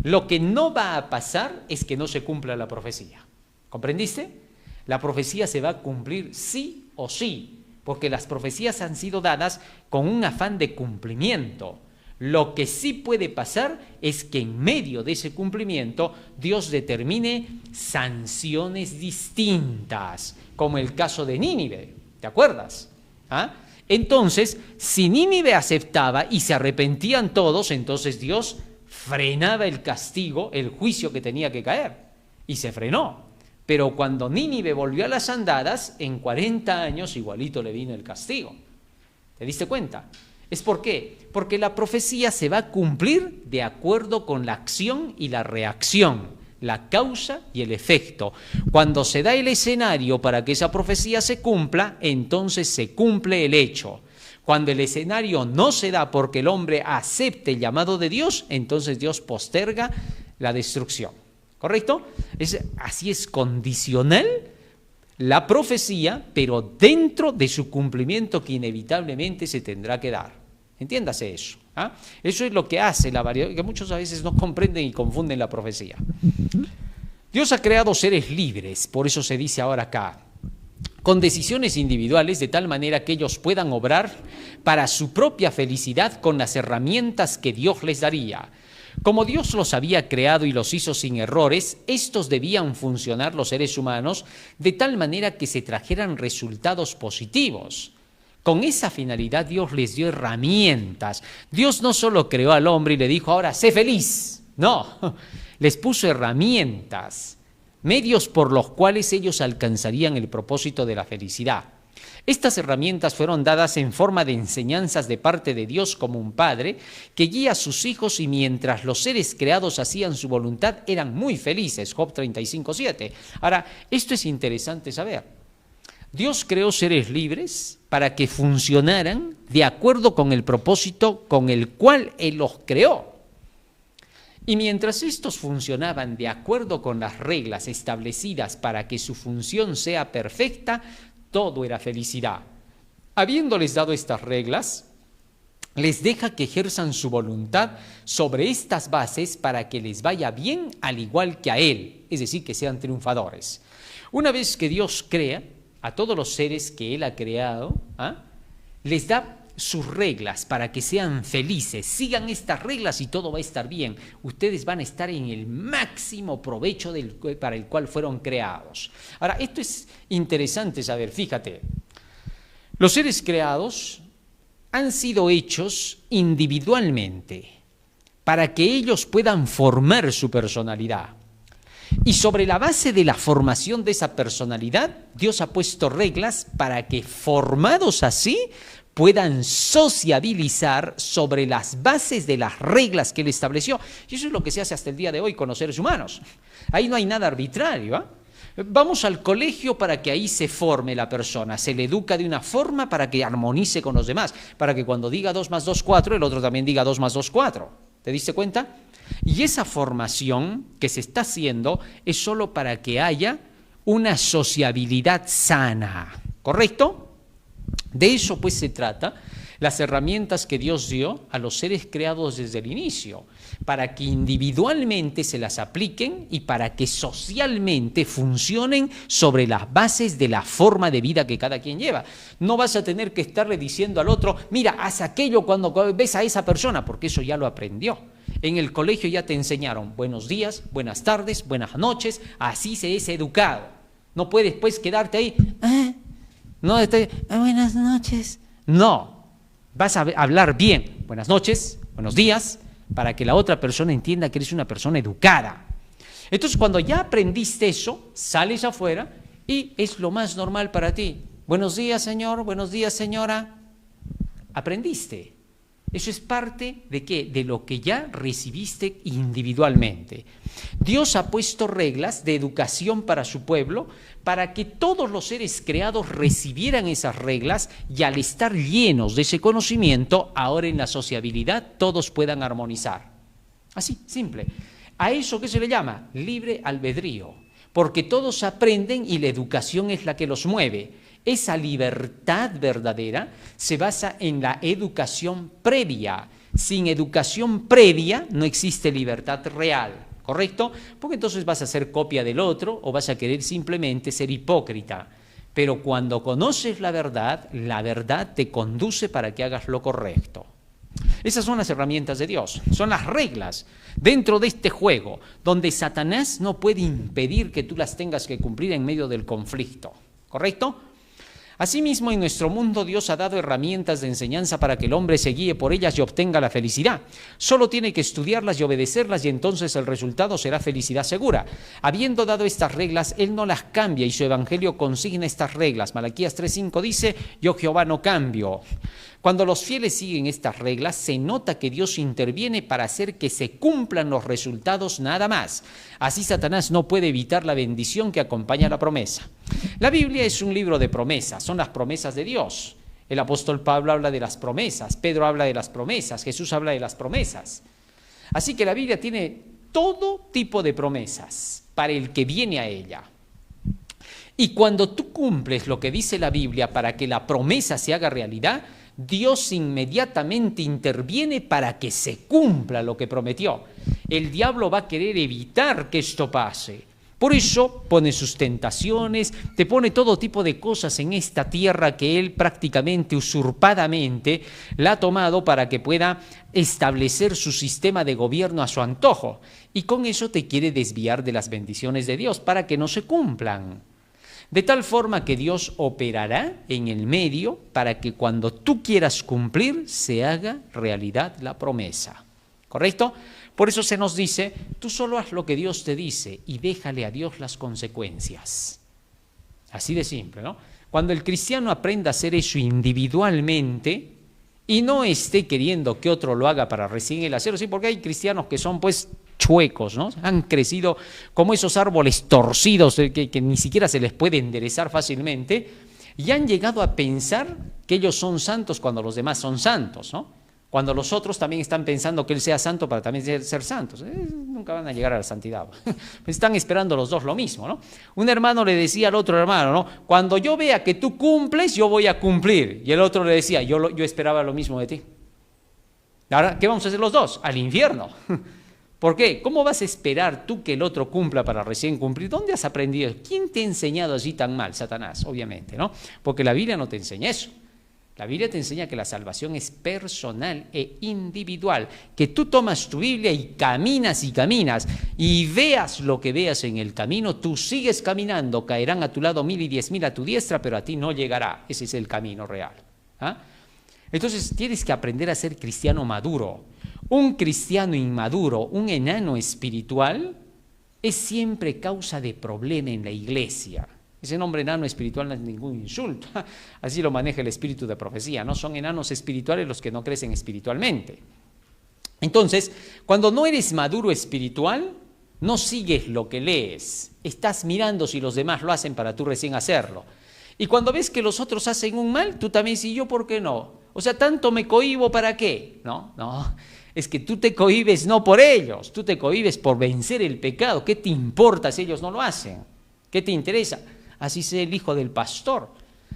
[SPEAKER 1] Lo que no va a pasar es que no se cumpla la profecía. ¿Comprendiste? La profecía se va a cumplir sí o sí, porque las profecías han sido dadas con un afán de cumplimiento. Lo que sí puede pasar es que en medio de ese cumplimiento Dios determine sanciones distintas, como el caso de Nínive, ¿te acuerdas? Entonces, si Nínive aceptaba y se arrepentían todos, entonces Dios frenaba el castigo, el juicio que tenía que caer, y se frenó. Pero cuando Nínive volvió a las andadas, en 40 años igualito le vino el castigo. ¿Te diste cuenta? ¿Es por qué? Porque la profecía se va a cumplir de acuerdo con la acción y la reacción, la causa y el efecto. Cuando se da el escenario para que esa profecía se cumpla, entonces se cumple el hecho. Cuando el escenario no se da porque el hombre acepte el llamado de Dios, entonces Dios posterga la destrucción. ¿Correcto? Así es condicional la profecía, pero dentro de su cumplimiento que inevitablemente se tendrá que dar. Entiéndase eso. Eso es lo que hace la variedad, que muchos a veces no comprenden y confunden la profecía. Dios ha creado seres libres, por eso se dice ahora acá, con decisiones individuales de tal manera que ellos puedan obrar para su propia felicidad con las herramientas que Dios les daría. Como Dios los había creado y los hizo sin errores, estos debían funcionar los seres humanos de tal manera que se trajeran resultados positivos. Con esa finalidad Dios les dio herramientas. Dios no solo creó al hombre y le dijo, ahora sé feliz. No, les puso herramientas, medios por los cuales ellos alcanzarían el propósito de la felicidad. Estas herramientas fueron dadas en forma de enseñanzas de parte de Dios como un padre que guía a sus hijos y mientras los seres creados hacían su voluntad eran muy felices. Job 35:7. Ahora, esto es interesante saber. Dios creó seres libres para que funcionaran de acuerdo con el propósito con el cual Él los creó. Y mientras estos funcionaban de acuerdo con las reglas establecidas para que su función sea perfecta, todo era felicidad. Habiéndoles dado estas reglas, les deja que ejerzan su voluntad sobre estas bases para que les vaya bien al igual que a Él, es decir, que sean triunfadores. Una vez que Dios crea a todos los seres que Él ha creado, les da sus reglas para que sean felices. Sigan estas reglas y todo va a estar bien. Ustedes van a estar en el máximo provecho para el cual fueron creados. Ahora, esto es interesante saber, fíjate. Los seres creados han sido hechos individualmente para que ellos puedan formar su personalidad. Y sobre la base de la formación de esa personalidad, Dios ha puesto reglas para que, formados así, puedan sociabilizar sobre las bases de las reglas que Él estableció. Y eso es lo que se hace hasta el día de hoy con los seres humanos. Ahí no hay nada arbitrario. Vamos al colegio para que ahí se forme la persona. Se le educa de una forma para que armonice con los demás. Para que cuando diga 2 más 2, 4, el otro también diga 2 más 2, 4. ¿Te diste cuenta? Y esa formación que se está haciendo es solo para que haya una sociabilidad sana. ¿Correcto? De eso pues se trata las herramientas que Dios dio a los seres creados desde el inicio, para que individualmente se las apliquen y para que socialmente funcionen sobre las bases de la forma de vida que cada quien lleva. No vas a tener que estarle diciendo al otro, mira, haz aquello cuando ves a esa persona, porque eso ya lo aprendió. En el colegio ya te enseñaron buenos días, buenas tardes, buenas noches, así se es educado. No puedes pues quedarte ahí, no, buenas noches. No, vas a hablar bien. Buenas noches, buenos días, para que la otra persona entienda que eres una persona educada. Entonces, cuando ya aprendiste eso, sales afuera y es lo más normal para ti. Buenos días, señor, buenos días, señora. Aprendiste. Eso es parte ¿de qué? De lo que ya recibiste individualmente. Dios ha puesto reglas de educación para su pueblo para que todos los seres creados recibieran esas reglas y al estar llenos de ese conocimiento, ahora en la sociabilidad todos puedan armonizar. Así, simple. ¿A eso qué se le llama? Libre albedrío. Porque todos aprenden y la educación es la que los mueve. Esa libertad verdadera se basa en la educación previa. Sin educación previa no existe libertad real, ¿correcto? Porque entonces vas a ser copia del otro o vas a querer simplemente ser hipócrita. Pero cuando conoces la verdad te conduce para que hagas lo correcto. Esas son las herramientas de Dios, son las reglas dentro de este juego, donde Satanás no puede impedir que tú las tengas que cumplir en medio del conflicto, ¿correcto? Asimismo, en nuestro mundo Dios ha dado herramientas de enseñanza para que el hombre se guíe por ellas y obtenga la felicidad. Solo tiene que estudiarlas y obedecerlas y entonces el resultado será felicidad segura. Habiendo dado estas reglas, Él no las cambia y su evangelio consigna estas reglas. Malaquías 3:5 dice, yo Jehová no cambio. Cuando los fieles siguen estas reglas, se nota que Dios interviene para hacer que se cumplan los resultados nada más. Así Satanás no puede evitar la bendición que acompaña la promesa. La Biblia es un libro de promesas, son las promesas de Dios. El apóstol Pablo habla de las promesas, Pedro habla de las promesas, Jesús habla de las promesas. Así que la Biblia tiene todo tipo de promesas para el que viene a ella. Y cuando tú cumples lo que dice la Biblia para que la promesa se haga realidad, Dios inmediatamente interviene para que se cumpla lo que prometió. El diablo va a querer evitar que esto pase. Por eso pone sus tentaciones, te pone todo tipo de cosas en esta tierra que él prácticamente usurpadamente la ha tomado para que pueda establecer su sistema de gobierno a su antojo. Y con eso te quiere desviar de las bendiciones de Dios para que no se cumplan. De tal forma que Dios operará en el medio para que cuando tú quieras cumplir se haga realidad la promesa. ¿Correcto? Por eso se nos dice, tú solo haz lo que Dios te dice y déjale a Dios las consecuencias. Así de simple, ¿no? Cuando el cristiano aprenda a hacer eso individualmente y no esté queriendo que otro lo haga para recién él hacerlo, sí, porque hay cristianos que son pues chuecos, ¿no? Han crecido como esos árboles torcidos que ni siquiera se les puede enderezar fácilmente y han llegado a pensar que ellos son santos cuando los demás son santos, ¿no? Cuando los otros también están pensando que él sea santo para también ser santos. Nunca van a llegar a la santidad. Están esperando los dos lo mismo, ¿no? Un hermano le decía al otro hermano, ¿no? Cuando yo vea que tú cumples, yo voy a cumplir. Y el otro le decía, yo esperaba lo mismo de ti. Ahora, ¿qué vamos a hacer los dos? Al infierno. ¿Por qué? ¿Cómo vas a esperar tú que el otro cumpla para recién cumplir? ¿Dónde has aprendido? ¿Quién te ha enseñado así tan mal? Satanás, obviamente, ¿no? Porque la Biblia no te enseña eso. La Biblia te enseña que la salvación es personal e individual, que tú tomas tu Biblia y caminas y veas lo que veas en el camino, tú sigues caminando, caerán a tu lado 1000 y 10.000 a tu diestra, pero a ti no llegará. Ese es el camino real. ¿Ah? Entonces tienes que aprender a ser cristiano maduro. Un cristiano inmaduro, un enano espiritual, es siempre causa de problema en la iglesia. Ese nombre enano espiritual no es ningún insulto, así lo maneja el espíritu de profecía, ¿no? Son enanos espirituales los que no crecen espiritualmente. Entonces, cuando no eres maduro espiritual, no sigues lo que lees, estás mirando si los demás lo hacen para tú recién hacerlo. Y cuando ves que los otros hacen un mal, tú también dices, ¿yo por qué no? O sea, ¿tanto me cohíbo para qué? No, es que tú te cohibes no por ellos, tú te cohibes por vencer el pecado. ¿Qué te importa si ellos no lo hacen? ¿Qué te interesa? Así sea el hijo del pastor,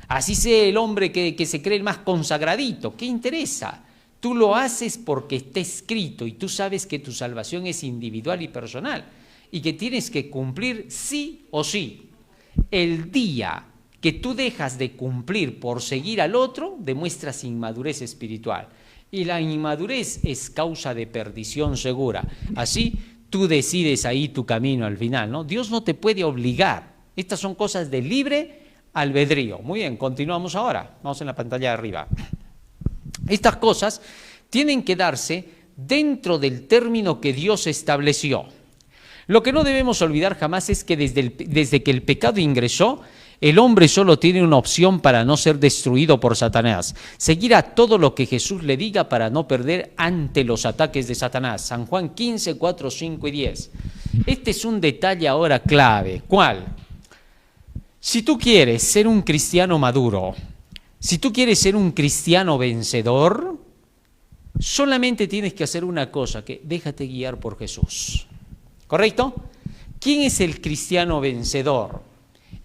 [SPEAKER 1] así sea el hombre que se cree el más consagradito, ¿qué interesa? Tú lo haces porque está escrito y tú sabes que tu salvación es individual y personal y que tienes que cumplir sí o sí. El día que tú dejas de cumplir por seguir al otro, demuestras inmadurez espiritual. Y la inmadurez es causa de perdición segura. Así tú decides ahí tu camino al final, ¿no? Dios no te puede obligar. Estas son cosas de libre albedrío. Muy bien, continuamos ahora. Vamos en la pantalla de arriba. Estas cosas tienen que darse dentro del término que Dios estableció. Lo que no debemos olvidar jamás es que desde que el pecado ingresó, el hombre solo tiene una opción para no ser destruido por Satanás. Seguir a todo lo que Jesús le diga para no perder ante los ataques de Satanás. San Juan 15, 4, 5 y 10. Este es un detalle ahora clave. ¿Cuál? Si tú quieres ser un cristiano maduro, si tú quieres ser un cristiano vencedor, solamente tienes que hacer una cosa, que déjate guiar por Jesús. ¿Correcto? ¿Quién es el cristiano vencedor?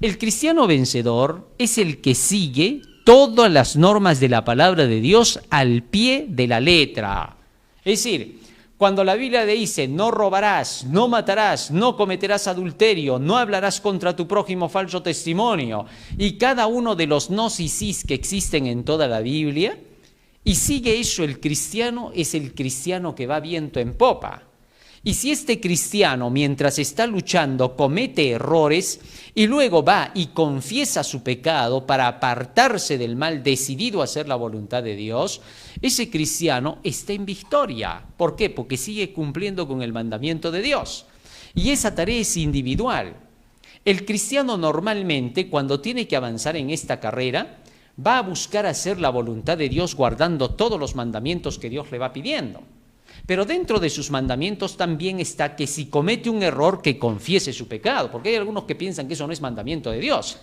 [SPEAKER 1] El cristiano vencedor es el que sigue todas las normas de la palabra de Dios al pie de la letra. Es decir, cuando la Biblia dice no robarás, no matarás, no cometerás adulterio, no hablarás contra tu prójimo falso testimonio y cada uno de los nos y sís que existen en toda la Biblia, y sigue eso el cristiano, es el cristiano que va viento en popa. Y si este cristiano, mientras está luchando, comete errores y luego va y confiesa su pecado para apartarse del mal, decidido a hacer la voluntad de Dios, ese cristiano está en victoria. ¿Por qué? Porque sigue cumpliendo con el mandamiento de Dios. Y esa tarea es individual. El cristiano normalmente, cuando tiene que avanzar en esta carrera, va a buscar hacer la voluntad de Dios guardando todos los mandamientos que Dios le va pidiendo. Pero dentro de sus mandamientos también está que si comete un error, que confiese su pecado, porque hay algunos que piensan que eso no es mandamiento de Dios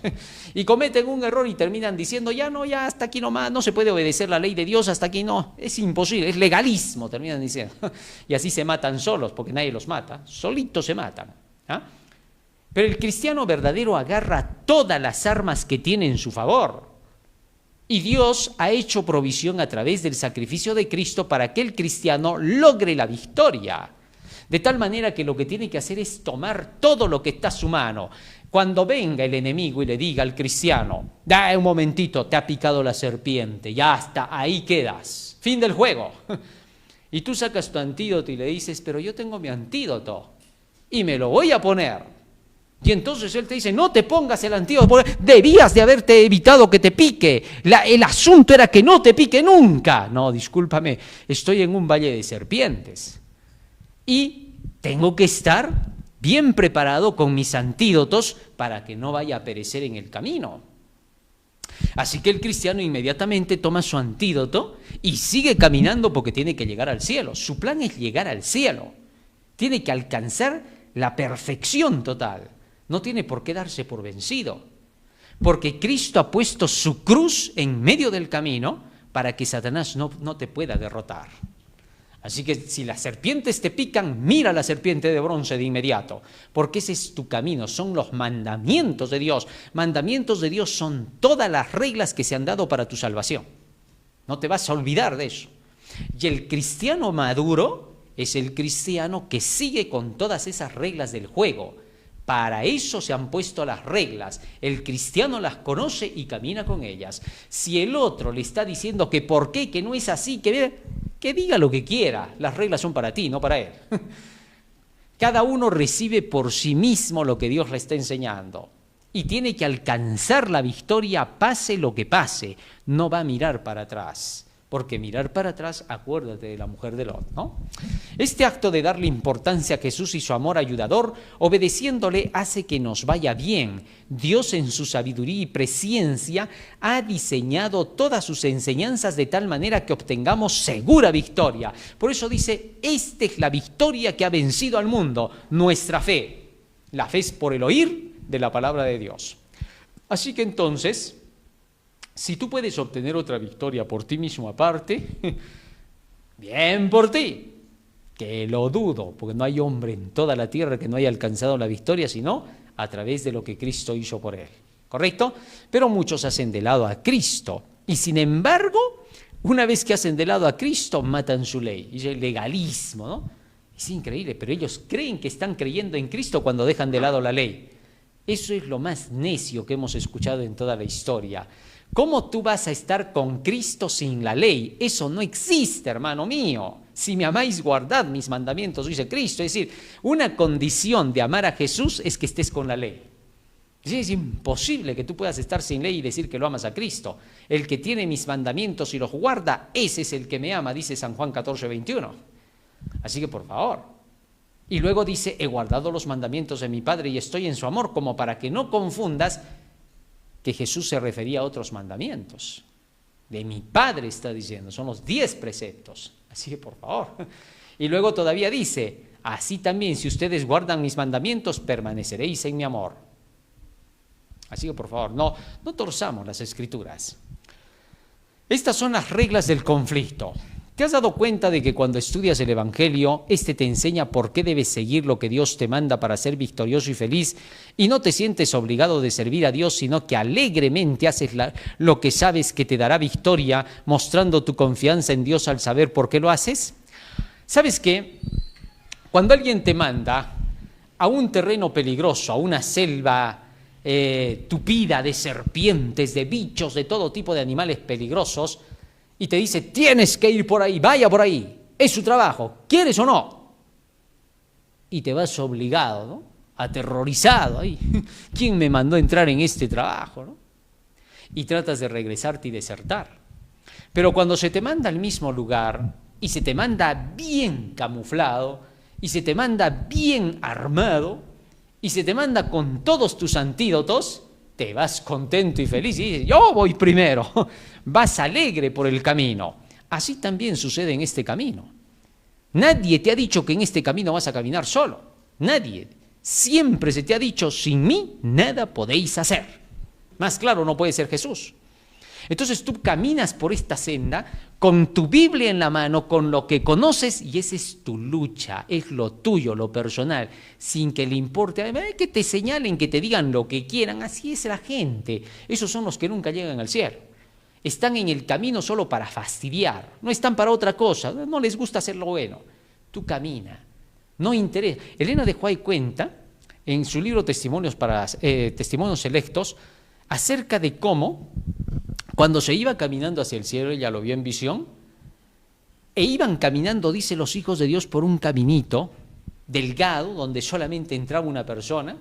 [SPEAKER 1] y cometen un error y terminan diciendo ya hasta aquí nomás, no se puede obedecer la ley de Dios, hasta aquí no, es imposible, es legalismo, terminan diciendo y así se matan solos, porque nadie los mata, solitos se matan. Pero el cristiano verdadero agarra todas las armas que tiene en su favor. Y Dios ha hecho provisión a través del sacrificio de Cristo para que el cristiano logre la victoria. De tal manera que lo que tiene que hacer es tomar todo lo que está a su mano. Cuando venga el enemigo y le diga al cristiano, un momentito, te ha picado la serpiente, ya hasta ahí quedas, fin del juego. Y tú sacas tu antídoto y le dices, pero yo tengo mi antídoto y me lo voy a poner. Y entonces él te dice, no te pongas el antídoto, debías de haberte evitado que te pique. El asunto era que no te pique nunca. No, discúlpame, estoy en un valle de serpientes. Y tengo que estar bien preparado con mis antídotos para que no vaya a perecer en el camino. Así que el cristiano inmediatamente toma su antídoto y sigue caminando porque tiene que llegar al cielo. Su plan es llegar al cielo. Tiene que alcanzar la perfección total. No tiene por qué darse por vencido. Porque Cristo ha puesto su cruz en medio del camino para que Satanás no te pueda derrotar. Así que si las serpientes te pican, mira la serpiente de bronce de inmediato, porque ese es tu camino, son los mandamientos de Dios. Mandamientos de Dios son todas las reglas que se han dado para tu salvación. No te vas a olvidar de eso. Y el cristiano maduro es el cristiano que sigue con todas esas reglas del juego. Para eso se han puesto las reglas. El cristiano las conoce y camina con ellas. Si el otro le está diciendo que por qué, que no es así, que diga lo que quiera. Las reglas son para ti, no para él. Cada uno recibe por sí mismo lo que Dios le está enseñando. Y tiene que alcanzar la victoria pase lo que pase. No va a mirar para atrás. Porque mirar para atrás, acuérdate de la mujer de Lot, ¿no? Este acto de darle importancia a Jesús y su amor ayudador, obedeciéndole, hace que nos vaya bien. Dios en su sabiduría y presciencia ha diseñado todas sus enseñanzas de tal manera que obtengamos segura victoria. Por eso dice, esta es la victoria que ha vencido al mundo, nuestra fe. La fe es por el oír de la palabra de Dios. Así que entonces, si tú puedes obtener otra victoria por ti mismo aparte, bien por ti, que lo dudo, porque no hay hombre en toda la tierra que no haya alcanzado la victoria, sino a través de lo que Cristo hizo por él, ¿correcto? Pero muchos hacen de lado a Cristo, y sin embargo, una vez que hacen de lado a Cristo, matan su ley, y el legalismo, ¿no? Es increíble, pero ellos creen que están creyendo en Cristo cuando dejan de lado la ley. Eso es lo más necio que hemos escuchado en toda la historia. ¿Cómo tú vas a estar con Cristo sin la ley? Eso no existe, hermano mío. Si me amáis, guardad mis mandamientos, dice Cristo. Es decir, una condición de amar a Jesús es que estés con la ley. Es imposible que tú puedas estar sin ley y decir que lo amas a Cristo. El que tiene mis mandamientos y los guarda, ese es el que me ama, dice San Juan 14:21. Así que por favor. Y luego dice, he guardado los mandamientos de mi Padre y estoy en su amor, como para que no confundas que Jesús se refería a otros mandamientos. De mi Padre está diciendo, son los 10 preceptos. Así que por favor. Y luego todavía dice, así también si ustedes guardan mis mandamientos, permaneceréis en mi amor. Así que por favor, no torzamos las Escrituras. Estas son las reglas del conflicto. ¿Te has dado cuenta de que cuando estudias el Evangelio, este te enseña por qué debes seguir lo que Dios te manda para ser victorioso y feliz y no te sientes obligado de servir a Dios, sino que alegremente haces lo que sabes que te dará victoria, mostrando tu confianza en Dios al saber por qué lo haces? ¿Sabes qué? Cuando alguien te manda a un terreno peligroso, a una selva tupida de serpientes, de bichos, de todo tipo de animales peligrosos, y te dice, tienes que ir por ahí, vaya por ahí, es su trabajo, ¿quieres o no? Y te vas obligado, ¿no? Aterrorizado ahí. ¿Quién me mandó a entrar en este trabajo, no? Y tratas de regresarte y desertar. Pero cuando se te manda al mismo lugar y se te manda bien camuflado y se te manda bien armado y se te manda con todos tus antídotos, te vas contento y feliz y dices, yo voy primero. Vas alegre por el camino. Así también sucede en este camino. Nadie te ha dicho que en este camino vas a caminar solo. Nadie. Siempre se te ha dicho, sin mí nada podéis hacer. Más claro no puede ser Jesús. Entonces tú caminas por esta senda con tu Biblia en la mano, con lo que conoces, y esa es tu lucha, es lo tuyo, lo personal, sin que le importe, que te señalen, que te digan lo que quieran. Así es la gente. Esos son los que nunca llegan al cielo. Están en el camino solo para fastidiar, no están para otra cosa, no les gusta hacer lo bueno. Tú camina, no interesa. Elena de White cuenta en su libro Testimonios Selectos acerca de cómo cuando se iba caminando hacia el cielo, ella lo vio en visión, e iban caminando, dice, los hijos de Dios por un caminito delgado donde solamente entraba una persona,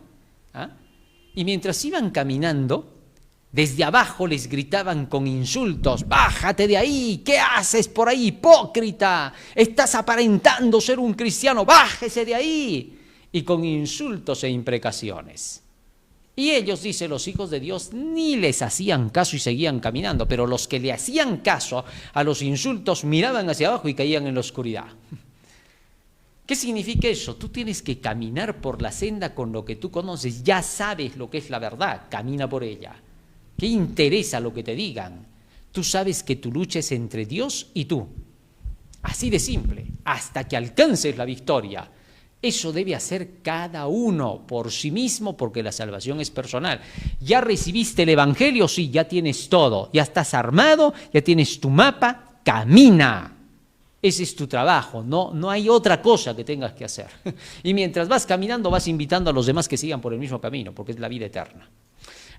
[SPEAKER 1] y mientras iban caminando, desde abajo les gritaban con insultos, bájate de ahí, ¿qué haces por ahí, hipócrita? Estás aparentando ser un cristiano, bájese de ahí. y con insultos e imprecaciones. Y ellos, dice, los hijos de Dios ni les hacían caso y seguían caminando, pero los que le hacían caso a los insultos miraban hacia abajo y caían en la oscuridad. ¿Qué significa eso? Tú tienes que caminar por la senda con lo que tú conoces, ya sabes lo que es la verdad, camina por ella. ¿Qué interesa lo que te digan? Tú sabes que tu lucha es entre Dios y tú. Así de simple, hasta que alcances la victoria. Eso debe hacer cada uno por sí mismo, porque la salvación es personal. ¿Ya recibiste el Evangelio? Sí, ya tienes todo. Ya estás armado, ya tienes tu mapa, camina. Ese es tu trabajo, no hay otra cosa que tengas que hacer. Y mientras vas caminando, vas invitando a los demás que sigan por el mismo camino, porque es la vida eterna.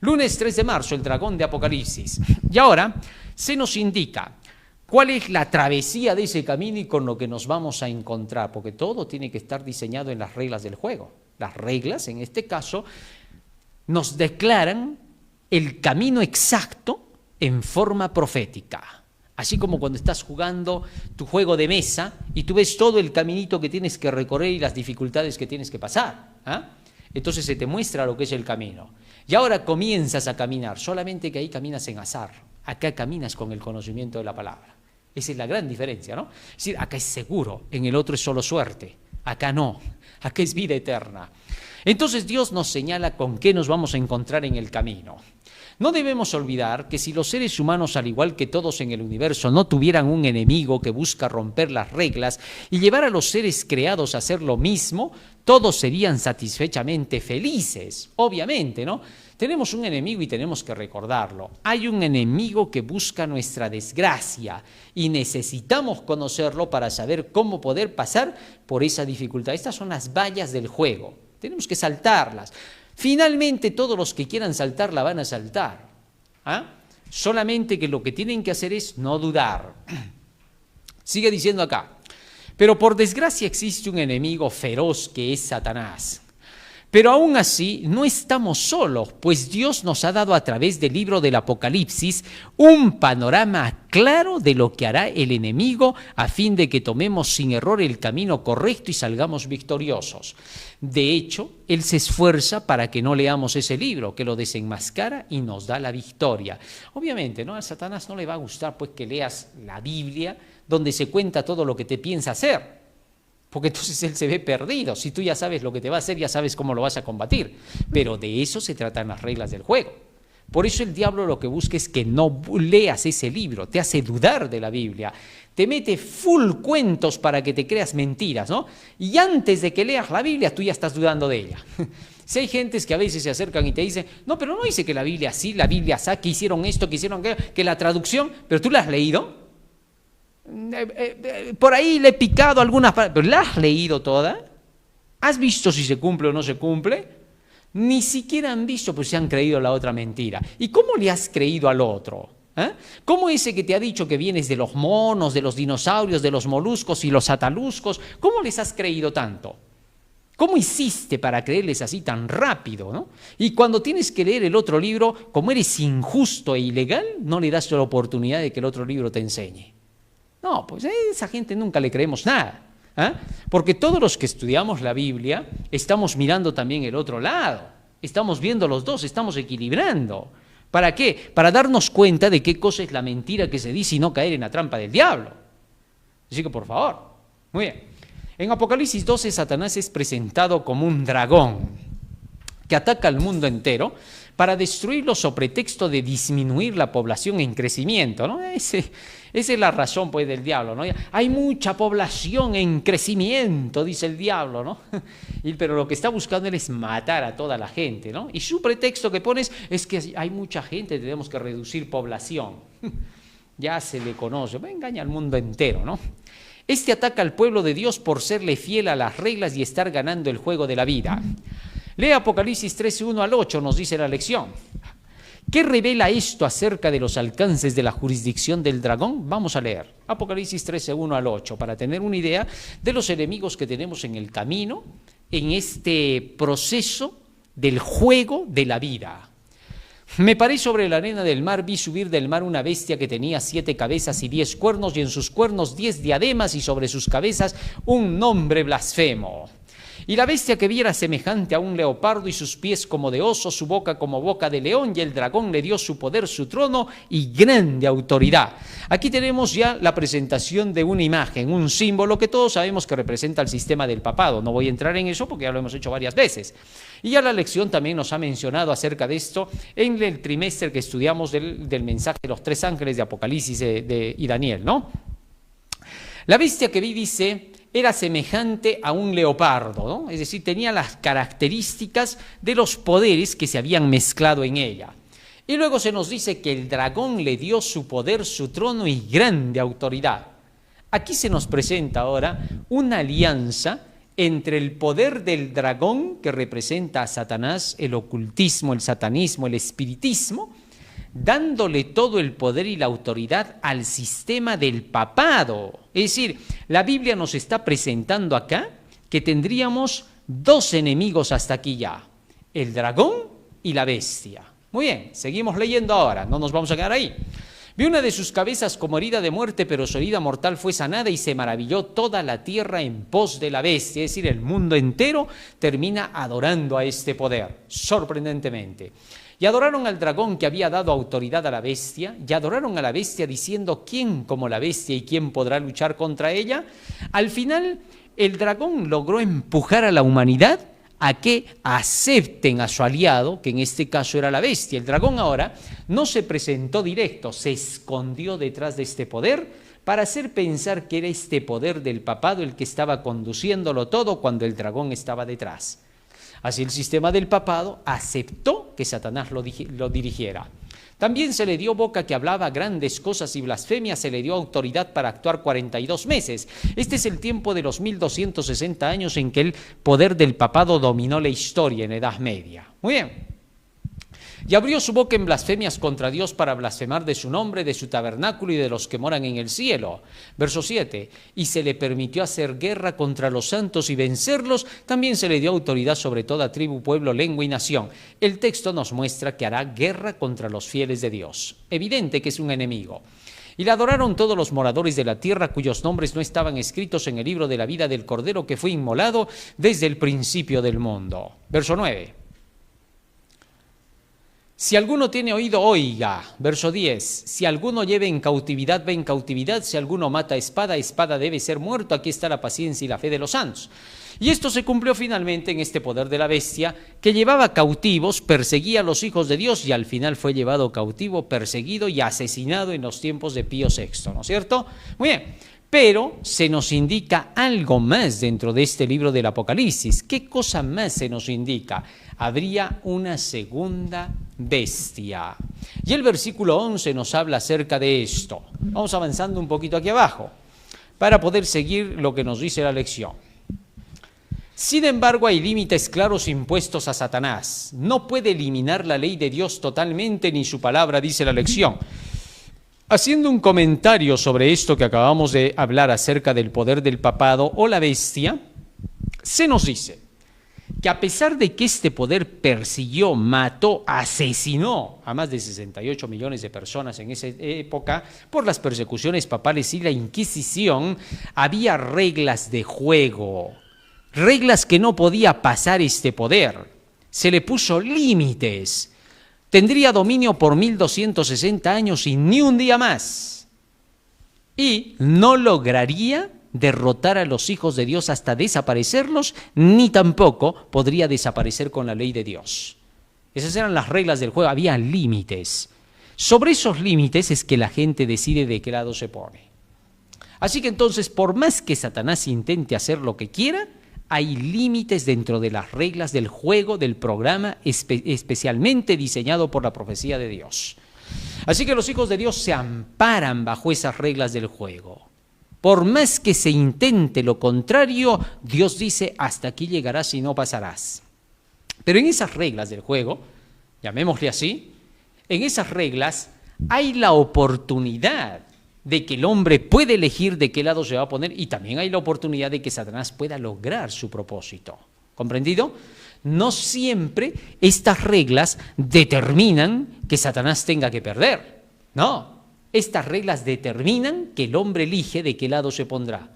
[SPEAKER 1] Lunes 3 de marzo, el dragón de Apocalipsis. Y ahora se nos indica cuál es la travesía de ese camino y con lo que nos vamos a encontrar, porque todo tiene que estar diseñado en las reglas del juego. Las reglas, en este caso, nos declaran el camino exacto en forma profética. Así como cuando estás jugando tu juego de mesa y tú ves todo el caminito que tienes que recorrer y las dificultades que tienes que pasar. Entonces se te muestra lo que es el camino. Y ahora comienzas a caminar, solamente que ahí caminas en azar. Acá caminas con el conocimiento de la palabra. Esa es la gran diferencia, ¿no? Es decir, acá es seguro, en el otro es solo suerte. Acá no, acá es vida eterna. Entonces Dios nos señala con qué nos vamos a encontrar en el camino. No debemos olvidar que si los seres humanos, al igual que todos en el universo, no tuvieran un enemigo que busca romper las reglas y llevar a los seres creados a hacer lo mismo, todos serían satisfechamente felices, obviamente, ¿no? Tenemos un enemigo y tenemos que recordarlo. Hay un enemigo que busca nuestra desgracia y necesitamos conocerlo para saber cómo poder pasar por esa dificultad. Estas son las vallas del juego, tenemos que saltarlas. Finalmente todos los que quieran saltar la van a saltar. Solamente que lo que tienen que hacer es no dudar. Sigue diciendo acá, pero por desgracia existe un enemigo feroz que es Satanás. Pero aún así no estamos solos, pues Dios nos ha dado a través del libro del Apocalipsis un panorama claro de lo que hará el enemigo a fin de que tomemos sin error el camino correcto y salgamos victoriosos. De hecho, Él se esfuerza para que no leamos ese libro, que lo desenmascara y nos da la victoria. Obviamente, ¿no? A Satanás no le va a gustar pues que leas la Biblia donde se cuenta todo lo que te piensa hacer. Porque entonces él se ve perdido. Si tú ya sabes lo que te va a hacer, ya sabes cómo lo vas a combatir. Pero de eso se tratan las reglas del juego. Por eso el diablo lo que busca es que no leas ese libro, te hace dudar de la Biblia, te mete full cuentos para que te creas mentiras, ¿no? Y antes de que leas la Biblia, tú ya estás dudando de ella. Si hay gentes que a veces se acercan y te dicen, no, pero no dice que la Biblia sí, la Biblia así, que hicieron esto, que hicieron aquello, que la traducción, pero tú la has leído. Por ahí le he picado algunas palabras, pero ¿la has leído toda? ¿Has visto si se cumple o no se cumple? Ni siquiera han visto, pues se han creído la otra mentira. ¿Y cómo le has creído al otro? ¿Cómo ese que te ha dicho que vienes de los monos, de los dinosaurios, de los moluscos y los ataluscos? ¿Cómo les has creído tanto? ¿Cómo hiciste para creerles así tan rápido, ¿no? Y cuando tienes que leer el otro libro, como eres injusto e ilegal, no le das la oportunidad de que el otro libro te enseñe. No, pues a esa gente nunca le creemos nada. Porque todos los que estudiamos la Biblia estamos mirando también el otro lado. Estamos viendo los dos, estamos equilibrando. ¿Para qué? Para darnos cuenta de qué cosa es la mentira que se dice y no caer en la trampa del diablo. Así que por favor, muy bien. En Apocalipsis 12, Satanás es presentado como un dragón que ataca al mundo entero para destruirlo sobre pretexto de disminuir la población en crecimiento, ¿no? Esa es la razón pues del diablo, ¿no? Hay mucha población en crecimiento, dice el diablo, ¿no? Pero lo que está buscando él es matar a toda la gente, ¿no? Y su pretexto que pones es que hay mucha gente, tenemos que reducir población. Ya se le conoce, engaña al mundo entero, ¿no? Este ataca al pueblo de Dios por serle fiel a las reglas y estar ganando el juego de la vida. Lee Apocalipsis 13, 1 al 8, nos dice la lección. ¿Qué revela esto acerca de los alcances de la jurisdicción del dragón? Vamos a leer Apocalipsis 13, 1 al 8, para tener una idea de los enemigos que tenemos en el camino, en este proceso del juego de la vida. Me paré sobre la arena del mar, vi subir del mar una bestia que tenía 7 cabezas y 10 cuernos, y en sus cuernos 10 diademas, y sobre sus cabezas un nombre blasfemo. Y la bestia que vi era semejante a un leopardo y sus pies como de oso, su boca como boca de león, y el dragón le dio su poder, su trono y grande autoridad. Aquí tenemos ya la presentación de una imagen, un símbolo que todos sabemos que representa el sistema del papado. No voy a entrar en eso porque ya lo hemos hecho varias veces. Y ya la lección también nos ha mencionado acerca de esto en el trimestre que estudiamos del mensaje de los 3 ángeles de Apocalipsis y Daniel, ¿no? La bestia que vi, dice, era semejante a un leopardo, ¿no? Es decir, tenía las características de los poderes que se habían mezclado en ella. Y luego se nos dice que el dragón le dio su poder, su trono y grande autoridad. Aquí se nos presenta ahora una alianza entre el poder del dragón, que representa a Satanás, el ocultismo, el satanismo, el espiritismo, dándole todo el poder y la autoridad al sistema del papado. Es decir, la Biblia nos está presentando acá que tendríamos 2 enemigos hasta aquí ya, el dragón y la bestia. Muy bien, seguimos leyendo ahora, no nos vamos a quedar ahí. Vi una de sus cabezas como herida de muerte, pero su herida mortal fue sanada y se maravilló toda la tierra en pos de la bestia. Es decir, el mundo entero termina adorando a este poder, sorprendentemente. Y adoraron al dragón que había dado autoridad a la bestia, y adoraron a la bestia diciendo, ¿quién como la bestia y quién podrá luchar contra ella? Al final, el dragón logró empujar a la humanidad a que acepten a su aliado, que en este caso era la bestia. El dragón ahora no se presentó directo, se escondió detrás de este poder para hacer pensar que era este poder del papado el que estaba conduciéndolo todo cuando el dragón estaba detrás. Así el sistema del papado aceptó que Satanás lo dirigiera. También se le dio boca que hablaba grandes cosas y blasfemias, se le dio autoridad para actuar 42 meses. Este es el tiempo de los 1260 años en que el poder del papado dominó la historia en la Edad Media. Muy bien. Y abrió su boca en blasfemias contra Dios para blasfemar de su nombre, de su tabernáculo y de los que moran en el cielo. Verso 7. Y se le permitió hacer guerra contra los santos y vencerlos. También se le dio autoridad sobre toda tribu, pueblo, lengua y nación. El texto nos muestra que hará guerra contra los fieles de Dios. Evidente que es un enemigo. Y la adoraron todos los moradores de la tierra cuyos nombres no estaban escritos en el libro de la vida del Cordero que fue inmolado desde el principio del mundo. Verso 9. Si alguno tiene oído, oiga. Verso 10. Si alguno lleve en cautividad, ve en cautividad. Si alguno mata espada, espada debe ser muerto. Aquí está la paciencia y la fe de los santos. Y esto se cumplió finalmente en este poder de la bestia, que llevaba cautivos, perseguía a los hijos de Dios y al final fue llevado cautivo, perseguido y asesinado en los tiempos de Pío VI, ¿no es cierto? Muy bien. Pero se nos indica algo más dentro de este libro del Apocalipsis. ¿Qué cosa más se nos indica? Habría una segunda bestia. Y el versículo 11 nos habla acerca de esto. Vamos avanzando un poquito aquí abajo para poder seguir lo que nos dice la lección. Sin embargo, hay límites claros impuestos a Satanás. No puede eliminar la ley de Dios totalmente ni su palabra, dice la lección. Haciendo un comentario sobre esto que acabamos de hablar acerca del poder del papado o la bestia, se nos dice que a pesar de que este poder persiguió, mató, asesinó a más de 68 millones de personas en esa época por las persecuciones papales y la Inquisición, había reglas de juego, reglas que no podía pasar este poder. Se le puso límites. Tendría dominio por 1260 años y ni un día más. Y no lograría derrotar a los hijos de Dios hasta desaparecerlos, ni tampoco podría desaparecer con la ley de Dios. Esas eran las reglas del juego, había límites. Sobre esos límites es que la gente decide de qué lado se pone. Así que entonces, por más que Satanás intente hacer lo que quiera, hay límites dentro de las reglas del juego, del programa especialmente diseñado por la profecía de Dios. Así que los hijos de Dios se amparan bajo esas reglas del juego. Por más que se intente lo contrario, Dios dice, hasta aquí llegarás y no pasarás. Pero en esas reglas del juego, llamémosle así, en esas reglas hay la oportunidad de que el hombre puede elegir de qué lado se va a poner y también hay la oportunidad de que Satanás pueda lograr su propósito. ¿Comprendido? No siempre estas reglas determinan que Satanás tenga que perder. No, estas reglas determinan que el hombre elige de qué lado se pondrá.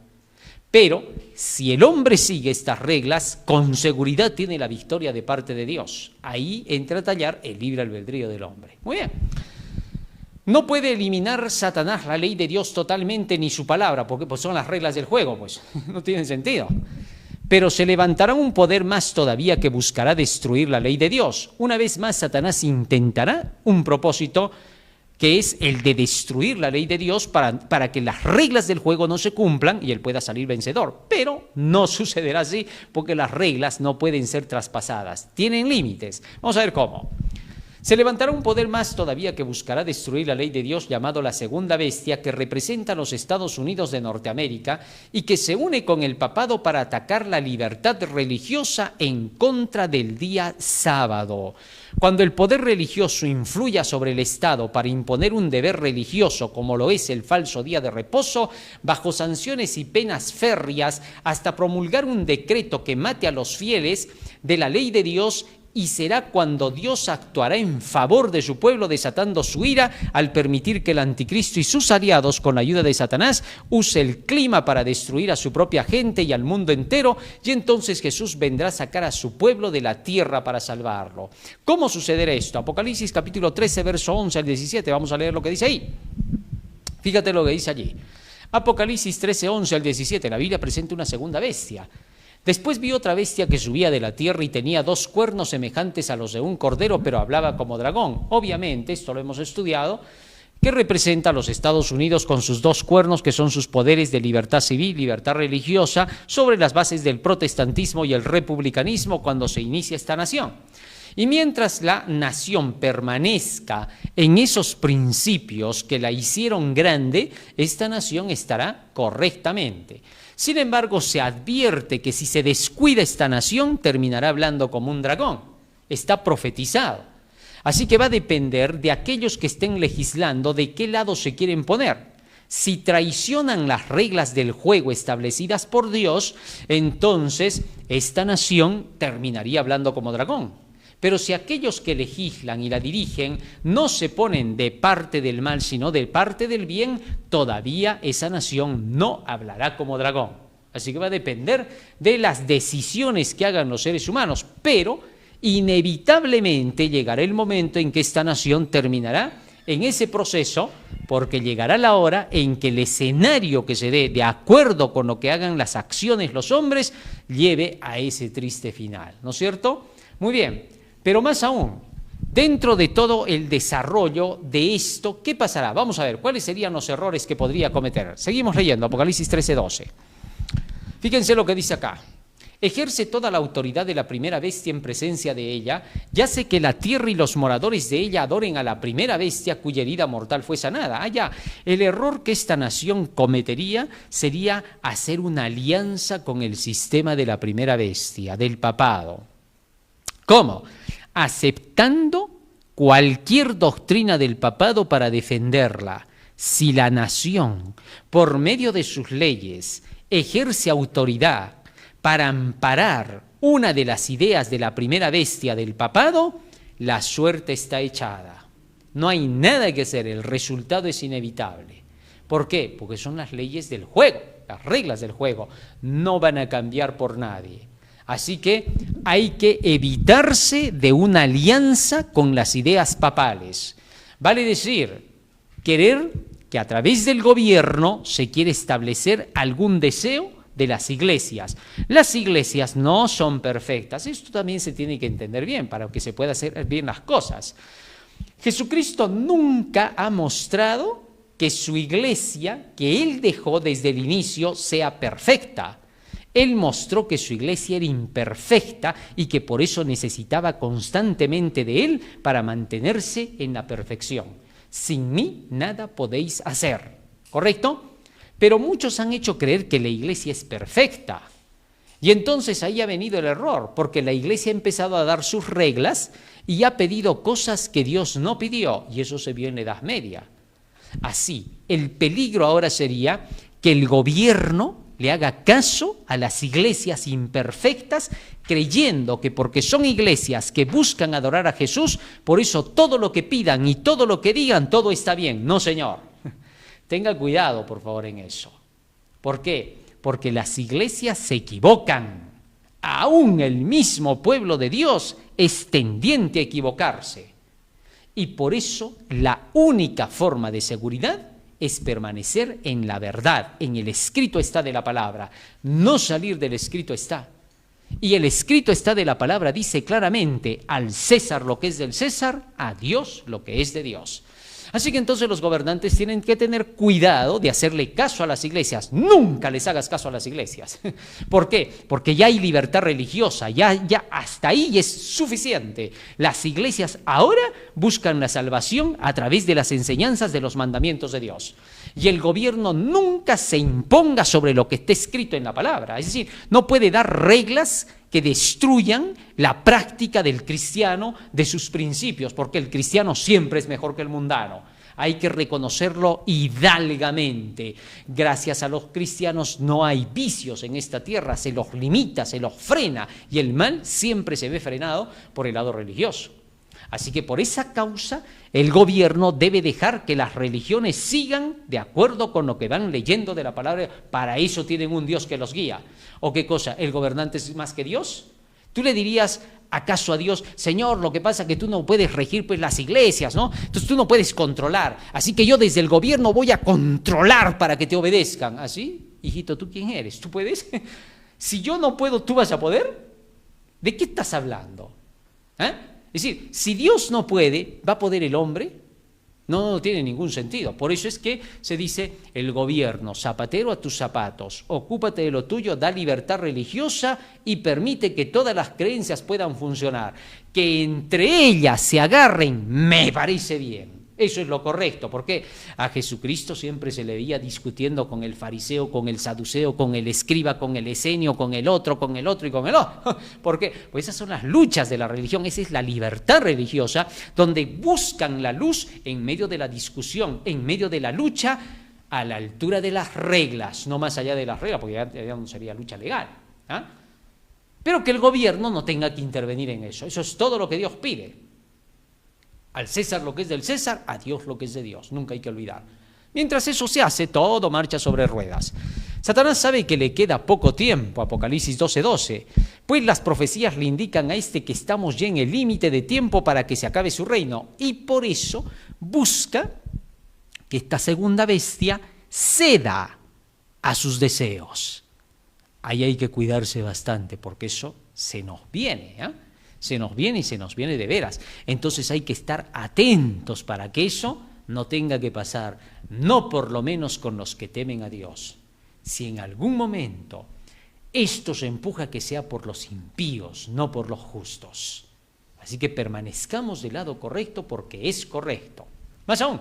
[SPEAKER 1] Pero si el hombre sigue estas reglas, con seguridad tiene la victoria de parte de Dios. Ahí entra a tallar el libre albedrío del hombre. Muy bien. No puede eliminar Satanás la ley de Dios totalmente ni su palabra, porque pues son las reglas del juego, pues no tienen sentido. Pero se levantará un poder más todavía que buscará destruir la ley de Dios. Una vez más, Satanás intentará un propósito que es el de destruir la ley de Dios para que las reglas del juego no se cumplan y él pueda salir vencedor. Pero no sucederá así, porque las reglas no pueden ser traspasadas, tienen límites. Vamos a ver cómo. Se levantará un poder más todavía que buscará destruir la ley de Dios, llamado la segunda bestia, que representa a los Estados Unidos de Norteamérica y que se une con el papado para atacar la libertad religiosa en contra del día sábado. Cuando el poder religioso influya sobre el Estado para imponer un deber religioso, como lo es el falso día de reposo, bajo sanciones y penas férreas, hasta promulgar un decreto que mate a los fieles de la ley de Dios, y será cuando Dios actuará en favor de su pueblo, desatando su ira al permitir que el anticristo y sus aliados, con la ayuda de Satanás, use el clima para destruir a su propia gente y al mundo entero, y entonces Jesús vendrá a sacar a su pueblo de la tierra para salvarlo. ¿Cómo sucederá esto? Apocalipsis capítulo 13, verso 11 al 17, vamos a leer lo que dice ahí. Fíjate lo que dice allí. Apocalipsis 13, 11 al 17, la Biblia presenta una segunda bestia. Después vi otra bestia que subía de la tierra y tenía 2 cuernos semejantes a los de un cordero, pero hablaba como dragón. Obviamente, esto lo hemos estudiado, que representa a los Estados Unidos con sus 2 cuernos, que son sus poderes de libertad civil, libertad religiosa, sobre las bases del protestantismo y el republicanismo cuando se inicia esta nación. Y mientras la nación permanezca en esos principios que la hicieron grande, esta nación estará correctamente. Sin embargo, se advierte que si se descuida esta nación, terminará hablando como un dragón. Está profetizado. Así que va a depender de aquellos que estén legislando de qué lado se quieren poner. Si traicionan las reglas del juego establecidas por Dios, entonces esta nación terminaría hablando como dragón. Pero si aquellos que legislan y la dirigen no se ponen de parte del mal, sino de parte del bien, todavía esa nación no hablará como dragón. Así que va a depender de las decisiones que hagan los seres humanos, pero inevitablemente llegará el momento en que esta nación terminará en ese proceso, porque llegará la hora en que el escenario que se dé de acuerdo con lo que hagan las acciones los hombres lleve a ese triste final, ¿no es cierto? Muy bien. Pero más aún, dentro de todo el desarrollo de esto, ¿qué pasará? Vamos a ver, ¿cuáles serían los errores que podría cometer? Seguimos leyendo, Apocalipsis 13, 12. Fíjense lo que dice acá. Ejerce toda la autoridad de la primera bestia en presencia de ella, y hace que la tierra y los moradores de ella adoren a la primera bestia cuya herida mortal fue sanada. Allá, el error que esta nación cometería sería hacer una alianza con el sistema de la primera bestia, del papado. ¿Cómo? Aceptando cualquier doctrina del papado para defenderla. Si la nación, por medio de sus leyes, ejerce autoridad para amparar una de las ideas de la primera bestia del papado, la suerte está echada. No hay nada que hacer, el resultado es inevitable. ¿Por qué? Porque son las leyes del juego, las reglas del juego, no van a cambiar por nadie. Así que hay que evitarse de una alianza con las ideas papales. Vale decir, querer que a través del gobierno se quiere establecer algún deseo de las iglesias. Las iglesias no son perfectas. Esto también se tiene que entender bien para que se puedan hacer bien las cosas. Jesucristo nunca ha mostrado que su iglesia, que Él dejó desde el inicio, sea perfecta. Él mostró que su iglesia era imperfecta y que por eso necesitaba constantemente de Él para mantenerse en la perfección. Sin mí nada podéis hacer, ¿correcto? Pero muchos han hecho creer que la iglesia es perfecta. Y entonces ahí ha venido el error, porque la iglesia ha empezado a dar sus reglas y ha pedido cosas que Dios no pidió, y eso se vio en la Edad Media. Así, el peligro ahora sería que el gobierno le haga caso a las iglesias imperfectas, creyendo que porque son iglesias que buscan adorar a Jesús, por eso todo lo que pidan y todo lo que digan, todo está bien. No, señor. Tenga cuidado, por favor, en eso. ¿Por qué? Porque las iglesias se equivocan. Aún el mismo pueblo de Dios es tendiente a equivocarse. Y por eso la única forma de seguridad es permanecer en la verdad, en el escrito está de la palabra, no salir del escrito está. Y el escrito está de la palabra dice claramente, al César lo que es del César, a Dios lo que es de Dios. Así que entonces los gobernantes tienen que tener cuidado de hacerle caso a las iglesias. Nunca les hagas caso a las iglesias. ¿Por qué? Porque ya hay libertad religiosa, ya hasta ahí es suficiente. Las iglesias ahora buscan la salvación a través de las enseñanzas de los mandamientos de Dios. Y el gobierno nunca se imponga sobre lo que esté escrito en la palabra. Es decir, no puede dar reglas que destruyan la práctica del cristiano de sus principios, porque el cristiano siempre es mejor que el mundano. Hay que reconocerlo hidalgamente. Gracias a los cristianos no hay vicios en esta tierra, se los limita, se los frena, y el mal siempre se ve frenado por el lado religioso. Así que por esa causa el gobierno debe dejar que las religiones sigan de acuerdo con lo que van leyendo de la palabra. Para eso tienen un Dios que los guía. ¿O qué cosa? ¿El gobernante es más que Dios? ¿Tú le dirías acaso a Dios, Señor, lo que pasa es que tú no puedes regir pues las iglesias, ¿no? Entonces tú no puedes controlar. Así que yo desde el gobierno voy a controlar para que te obedezcan. ¿Así? Hijito, ¿tú quién eres? ¿Tú puedes? Si yo no puedo, ¿tú vas a poder? ¿De qué estás hablando? Es decir, si Dios no puede, ¿va a poder el hombre? No tiene ningún sentido. Por eso es que se dice el gobierno, zapatero a tus zapatos, ocúpate de lo tuyo, da libertad religiosa y permite que todas las creencias puedan funcionar. Que entre ellas se agarren, me parece bien. Eso es lo correcto, porque a Jesucristo siempre se le veía discutiendo con el fariseo, con el saduceo, con el escriba, con el esenio, con el otro y con el otro. ¿Por qué? Pues esas son las luchas de la religión, esa es la libertad religiosa, donde buscan la luz en medio de la discusión, en medio de la lucha, a la altura de las reglas, no más allá de las reglas, porque ya no sería lucha legal. Pero que el gobierno no tenga que intervenir en eso, eso es todo lo que Dios pide. Al César lo que es del César, a Dios lo que es de Dios. Nunca hay que olvidar. Mientras eso se hace, todo marcha sobre ruedas. Satanás sabe que le queda poco tiempo, Apocalipsis 12:12, pues las profecías le indican a este que estamos ya en el límite de tiempo para que se acabe su reino. Y por eso busca que esta segunda bestia ceda a sus deseos. Ahí hay que cuidarse bastante, porque eso se nos viene, se nos viene y se nos viene de veras. Entonces hay que estar atentos para que eso no tenga que pasar, no por lo menos con los que temen a Dios. Si en algún momento esto se empuja a que sea por los impíos, no por los justos. Así que permanezcamos del lado correcto porque es correcto. Más aún,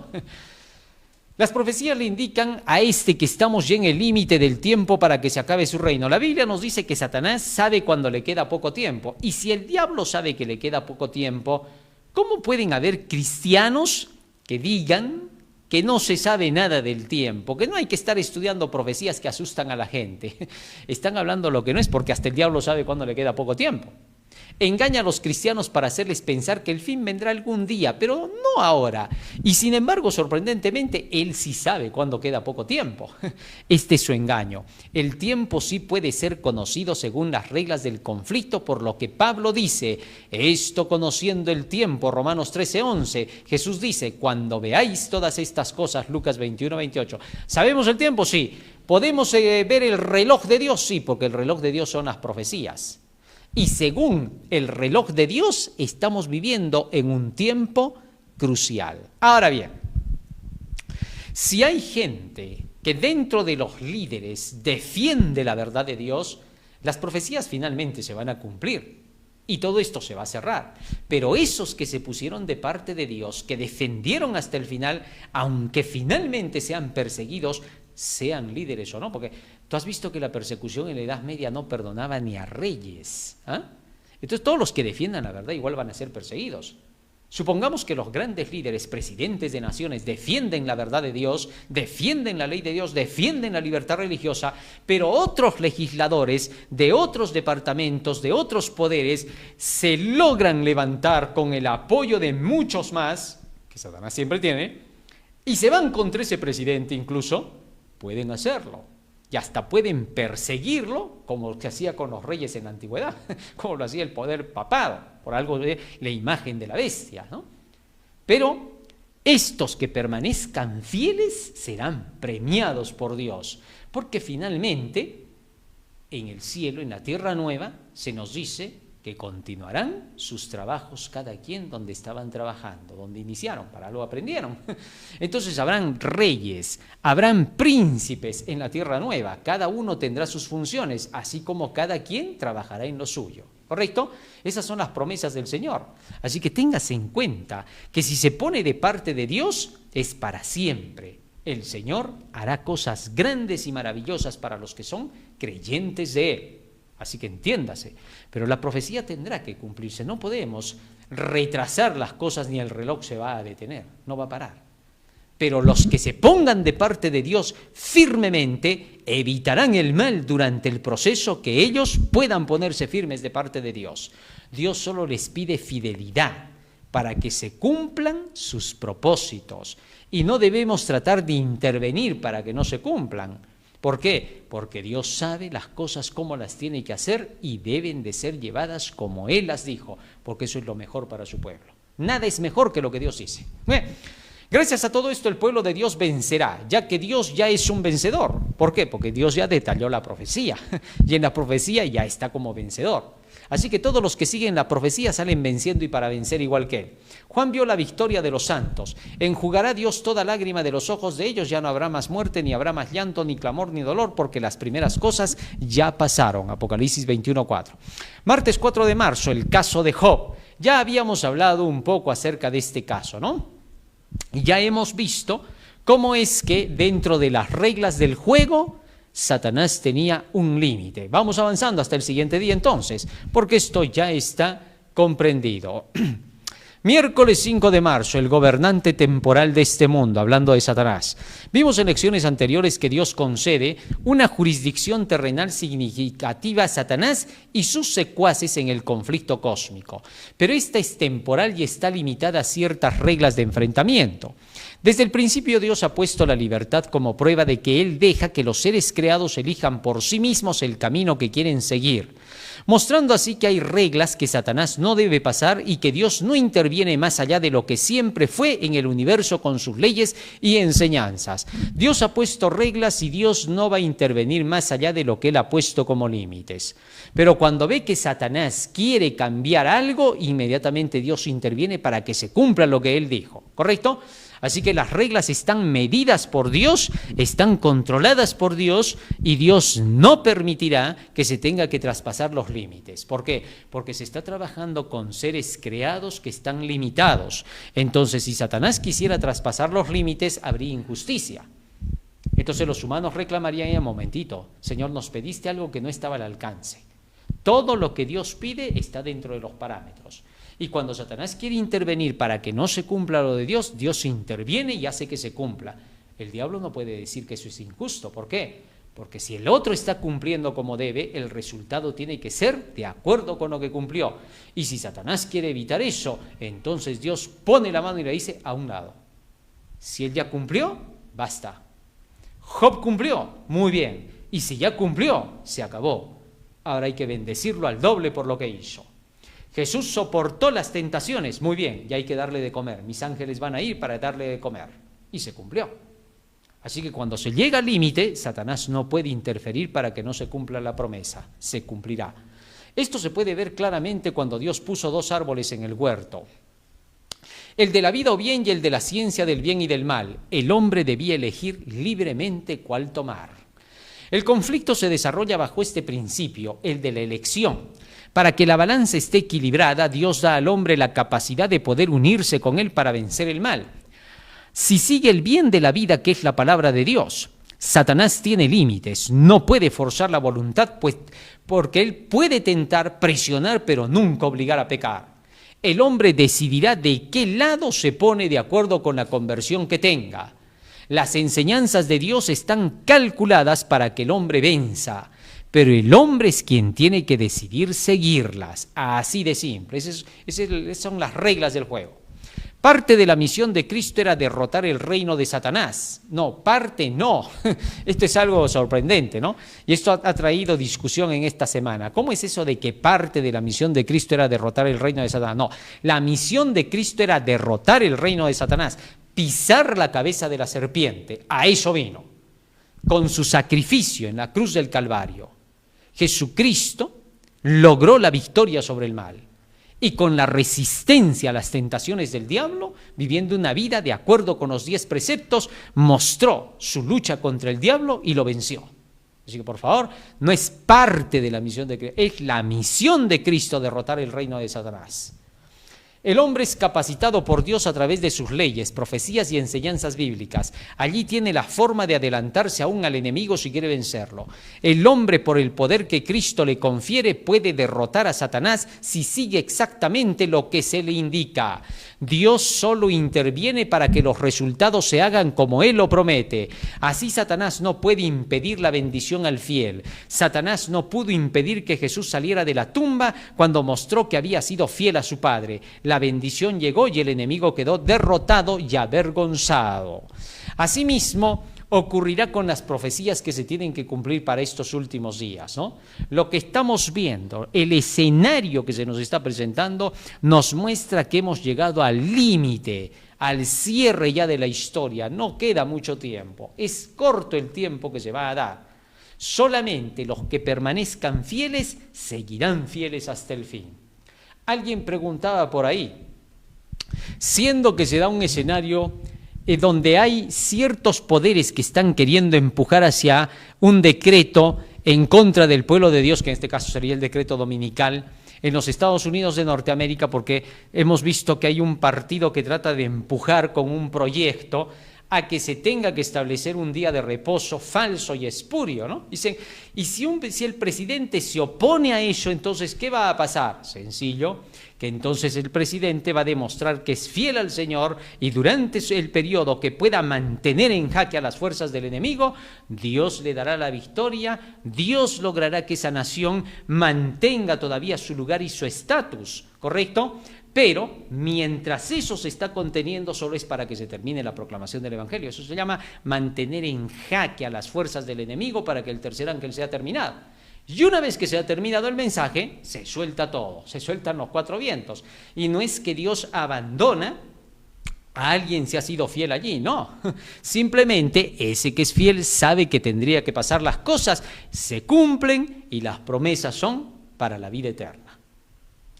[SPEAKER 1] las profecías le indican a este que estamos ya en el límite del tiempo para que se acabe su reino. La Biblia nos dice que Satanás sabe cuando le queda poco tiempo. Y si el diablo sabe que le queda poco tiempo, ¿cómo pueden haber cristianos que digan que no se sabe nada del tiempo? Que no hay que estar estudiando profecías que asustan a la gente. Están hablando lo que no es, porque hasta el diablo sabe cuándo le queda poco tiempo. Engaña a los cristianos para hacerles pensar que el fin vendrá algún día, pero no ahora. Y sin embargo, sorprendentemente, él sí sabe cuándo queda poco tiempo. Este es su engaño. El tiempo sí puede ser conocido según las reglas del conflicto, por lo que Pablo dice, esto conociendo el tiempo, Romanos 13:11. Jesús dice, cuando veáis todas estas cosas, Lucas 21:28. ¿Sabemos el tiempo? Sí. ¿Podemos ver el reloj de Dios? Sí, porque el reloj de Dios son las profecías. Y según el reloj de Dios, estamos viviendo en un tiempo crucial. Ahora bien, si hay gente que dentro de los líderes defiende la verdad de Dios, las profecías finalmente se van a cumplir y todo esto se va a cerrar. Pero esos que se pusieron de parte de Dios, que defendieron hasta el final, aunque finalmente sean perseguidos, sean líderes o no, porque tú has visto que la persecución en la Edad Media no perdonaba ni a reyes. Entonces todos los que defiendan la verdad igual van a ser perseguidos. Supongamos que los grandes líderes, presidentes de naciones, defienden la verdad de Dios, defienden la ley de Dios, defienden la libertad religiosa, pero otros legisladores de otros departamentos, de otros poderes, se logran levantar con el apoyo de muchos más, que Satanás siempre tiene, y se van contra ese presidente incluso. Pueden hacerlo. y hasta pueden perseguirlo, como se hacía con los reyes en la antigüedad, como lo hacía el poder papado, por algo de la imagen de la bestia, ¿no? Pero estos que permanezcan fieles serán premiados por Dios, porque finalmente en el cielo, en la tierra nueva, se nos dice que continuarán sus trabajos cada quien donde estaban trabajando, donde iniciaron, para algo aprendieron. Entonces habrán reyes, habrán príncipes en la tierra nueva, cada uno tendrá sus funciones, así como cada quien trabajará en lo suyo. ¿Correcto? Esas son las promesas del Señor. Así que tengas en cuenta que si se pone de parte de Dios, es para siempre. El Señor hará cosas grandes y maravillosas para los que son creyentes de Él. Así que entiéndase, pero la profecía tendrá que cumplirse. No podemos retrasar las cosas ni el reloj se va a detener, no va a parar. Pero los que se pongan de parte de Dios firmemente evitarán el mal durante el proceso que ellos puedan ponerse firmes de parte de Dios. Dios solo les pide fidelidad para que se cumplan sus propósitos y no debemos tratar de intervenir para que no se cumplan. ¿Por qué? Porque Dios sabe las cosas cómo las tiene que hacer y deben de ser llevadas como Él las dijo, porque eso es lo mejor para su pueblo. Nada es mejor que lo que Dios dice. Gracias a todo esto el pueblo de Dios vencerá, ya que Dios ya es un vencedor. ¿Por qué? Porque Dios ya detalló la profecía y en la profecía ya está como vencedor. Así que todos los que siguen la profecía salen venciendo y para vencer igual que Él. Juan vio la victoria de los santos. Enjugará Dios toda lágrima de los ojos de ellos. Ya no habrá más muerte, ni habrá más llanto, ni clamor, ni dolor, porque las primeras cosas ya pasaron. Apocalipsis 21:4. Martes 4 de marzo, el caso de Job. Ya habíamos hablado un poco acerca de este caso, ¿no? Y ya hemos visto cómo es que dentro de las reglas del juego Satanás tenía un límite. Vamos avanzando hasta el siguiente día entonces, porque esto ya está comprendido. Miércoles 5 de marzo, el gobernante temporal de este mundo, hablando de Satanás. Vimos en lecciones anteriores que Dios concede una jurisdicción terrenal significativa a Satanás y sus secuaces en el conflicto cósmico. Pero esta es temporal y está limitada a ciertas reglas de enfrentamiento. Desde el principio Dios ha puesto la libertad como prueba de que Él deja que los seres creados elijan por sí mismos el camino que quieren seguir, mostrando así que hay reglas que Satanás no debe pasar y que Dios no interviene más allá de lo que siempre fue en el universo con sus leyes y enseñanzas. Dios ha puesto reglas y Dios no va a intervenir más allá de lo que Él ha puesto como límites. Pero cuando ve que Satanás quiere cambiar algo, inmediatamente Dios interviene para que se cumpla lo que Él dijo, ¿correcto? Así que las reglas están medidas por Dios, están controladas por Dios y Dios no permitirá que se tenga que traspasar los límites. ¿Por qué? Porque se está trabajando con seres creados que están limitados. Entonces, si Satanás quisiera traspasar los límites, habría injusticia. Entonces los humanos reclamarían: un momentito, Señor, nos pediste algo que no estaba al alcance. Todo lo que Dios pide está dentro de los parámetros. Y cuando Satanás quiere intervenir para que no se cumpla lo de Dios, Dios interviene y hace que se cumpla. El diablo no puede decir que eso es injusto. ¿Por qué? Porque si el otro está cumpliendo como debe, el resultado tiene que ser de acuerdo con lo que cumplió. Y si Satanás quiere evitar eso, entonces Dios pone la mano y le dice: a un lado. Si él ya cumplió, basta. Job cumplió, muy bien. Y si ya cumplió, se acabó. Ahora hay que bendecirlo al doble por lo que hizo. Jesús soportó las tentaciones, muy bien, y hay que darle de comer. Mis ángeles van a ir para darle de comer. Y se cumplió. Así que cuando se llega al límite, Satanás no puede interferir para que no se cumpla la promesa. Se cumplirá. Esto se puede ver claramente cuando Dios puso dos árboles en el huerto. El de la vida o bien y el de la ciencia del bien y del mal. El hombre debía elegir libremente cuál tomar. El conflicto se desarrolla bajo este principio, el de la elección. Para que la balanza esté equilibrada, Dios da al hombre la capacidad de poder unirse con él para vencer el mal. Si sigue el bien de la vida, que es la palabra de Dios, Satanás tiene límites, no puede forzar la voluntad, pues, porque él puede tentar, presionar, pero nunca obligar a pecar. El hombre decidirá de qué lado se pone de acuerdo con la conversión que tenga. Las enseñanzas de Dios están calculadas para que el hombre venza, pero el hombre es quien tiene que decidir seguirlas, así de simple. Esas son las reglas del juego. Parte de la misión de Cristo era derrotar el reino de Satanás. No, parte no. Esto es algo sorprendente, ¿no? Y esto ha traído discusión en esta semana. ¿Cómo es eso de que parte de la misión de Cristo era derrotar el reino de Satanás? No, la misión de Cristo era derrotar el reino de Satanás, pisar la cabeza de la serpiente. A eso vino, con su sacrificio en la cruz del Calvario. Jesucristo logró la victoria sobre el mal. Y con la resistencia a las tentaciones del diablo, viviendo una vida de acuerdo con los 10 preceptos, mostró su lucha contra el diablo y lo venció. Así que, por favor, no es parte de la misión de Cristo, es la misión de Cristo derrotar el reino de Satanás. El hombre es capacitado por Dios a través de sus leyes, profecías y enseñanzas bíblicas. Allí tiene la forma de adelantarse aún al enemigo si quiere vencerlo. El hombre, por el poder que Cristo le confiere, puede derrotar a Satanás si sigue exactamente lo que se le indica. Dios solo interviene para que los resultados se hagan como Él lo promete. Así Satanás no puede impedir la bendición al fiel. Satanás no pudo impedir que Jesús saliera de la tumba cuando mostró que había sido fiel a su Padre. La bendición llegó y el enemigo quedó derrotado y avergonzado. Asimismo, ocurrirá con las profecías que se tienen que cumplir para estos últimos días, ¿no? Lo que estamos viendo, el escenario que se nos está presentando, nos muestra que hemos llegado al límite, al cierre ya de la historia. No queda mucho tiempo, es corto el tiempo que se va a dar. Solamente los que permanezcan fieles seguirán fieles hasta el fin. Alguien preguntaba por ahí, siendo que se da un escenario donde hay ciertos poderes que están queriendo empujar hacia un decreto en contra del pueblo de Dios, que en este caso sería el decreto dominical, en los Estados Unidos de Norteamérica, porque hemos visto que hay un partido que trata de empujar con un proyecto a que se tenga que establecer un día de reposo falso y espurio, ¿no? Dicen, y si el presidente se opone a eso, entonces, ¿qué va a pasar? Sencillo, que entonces el presidente va a demostrar que es fiel al Señor y durante el periodo que pueda mantener en jaque a las fuerzas del enemigo, Dios le dará la victoria, Dios logrará que esa nación mantenga todavía su lugar y su estatus, ¿correcto? Pero mientras eso se está conteniendo, solo es para que se termine la proclamación del Evangelio. Eso se llama mantener en jaque a las fuerzas del enemigo para que el tercer ángel sea terminado. Y una vez que se ha terminado el mensaje, se suelta todo, se sueltan los 4 vientos. Y no es que Dios abandona a alguien si ha sido fiel allí, no. Simplemente ese que es fiel sabe que tendría que pasar las cosas, se cumplen y las promesas son para la vida eterna.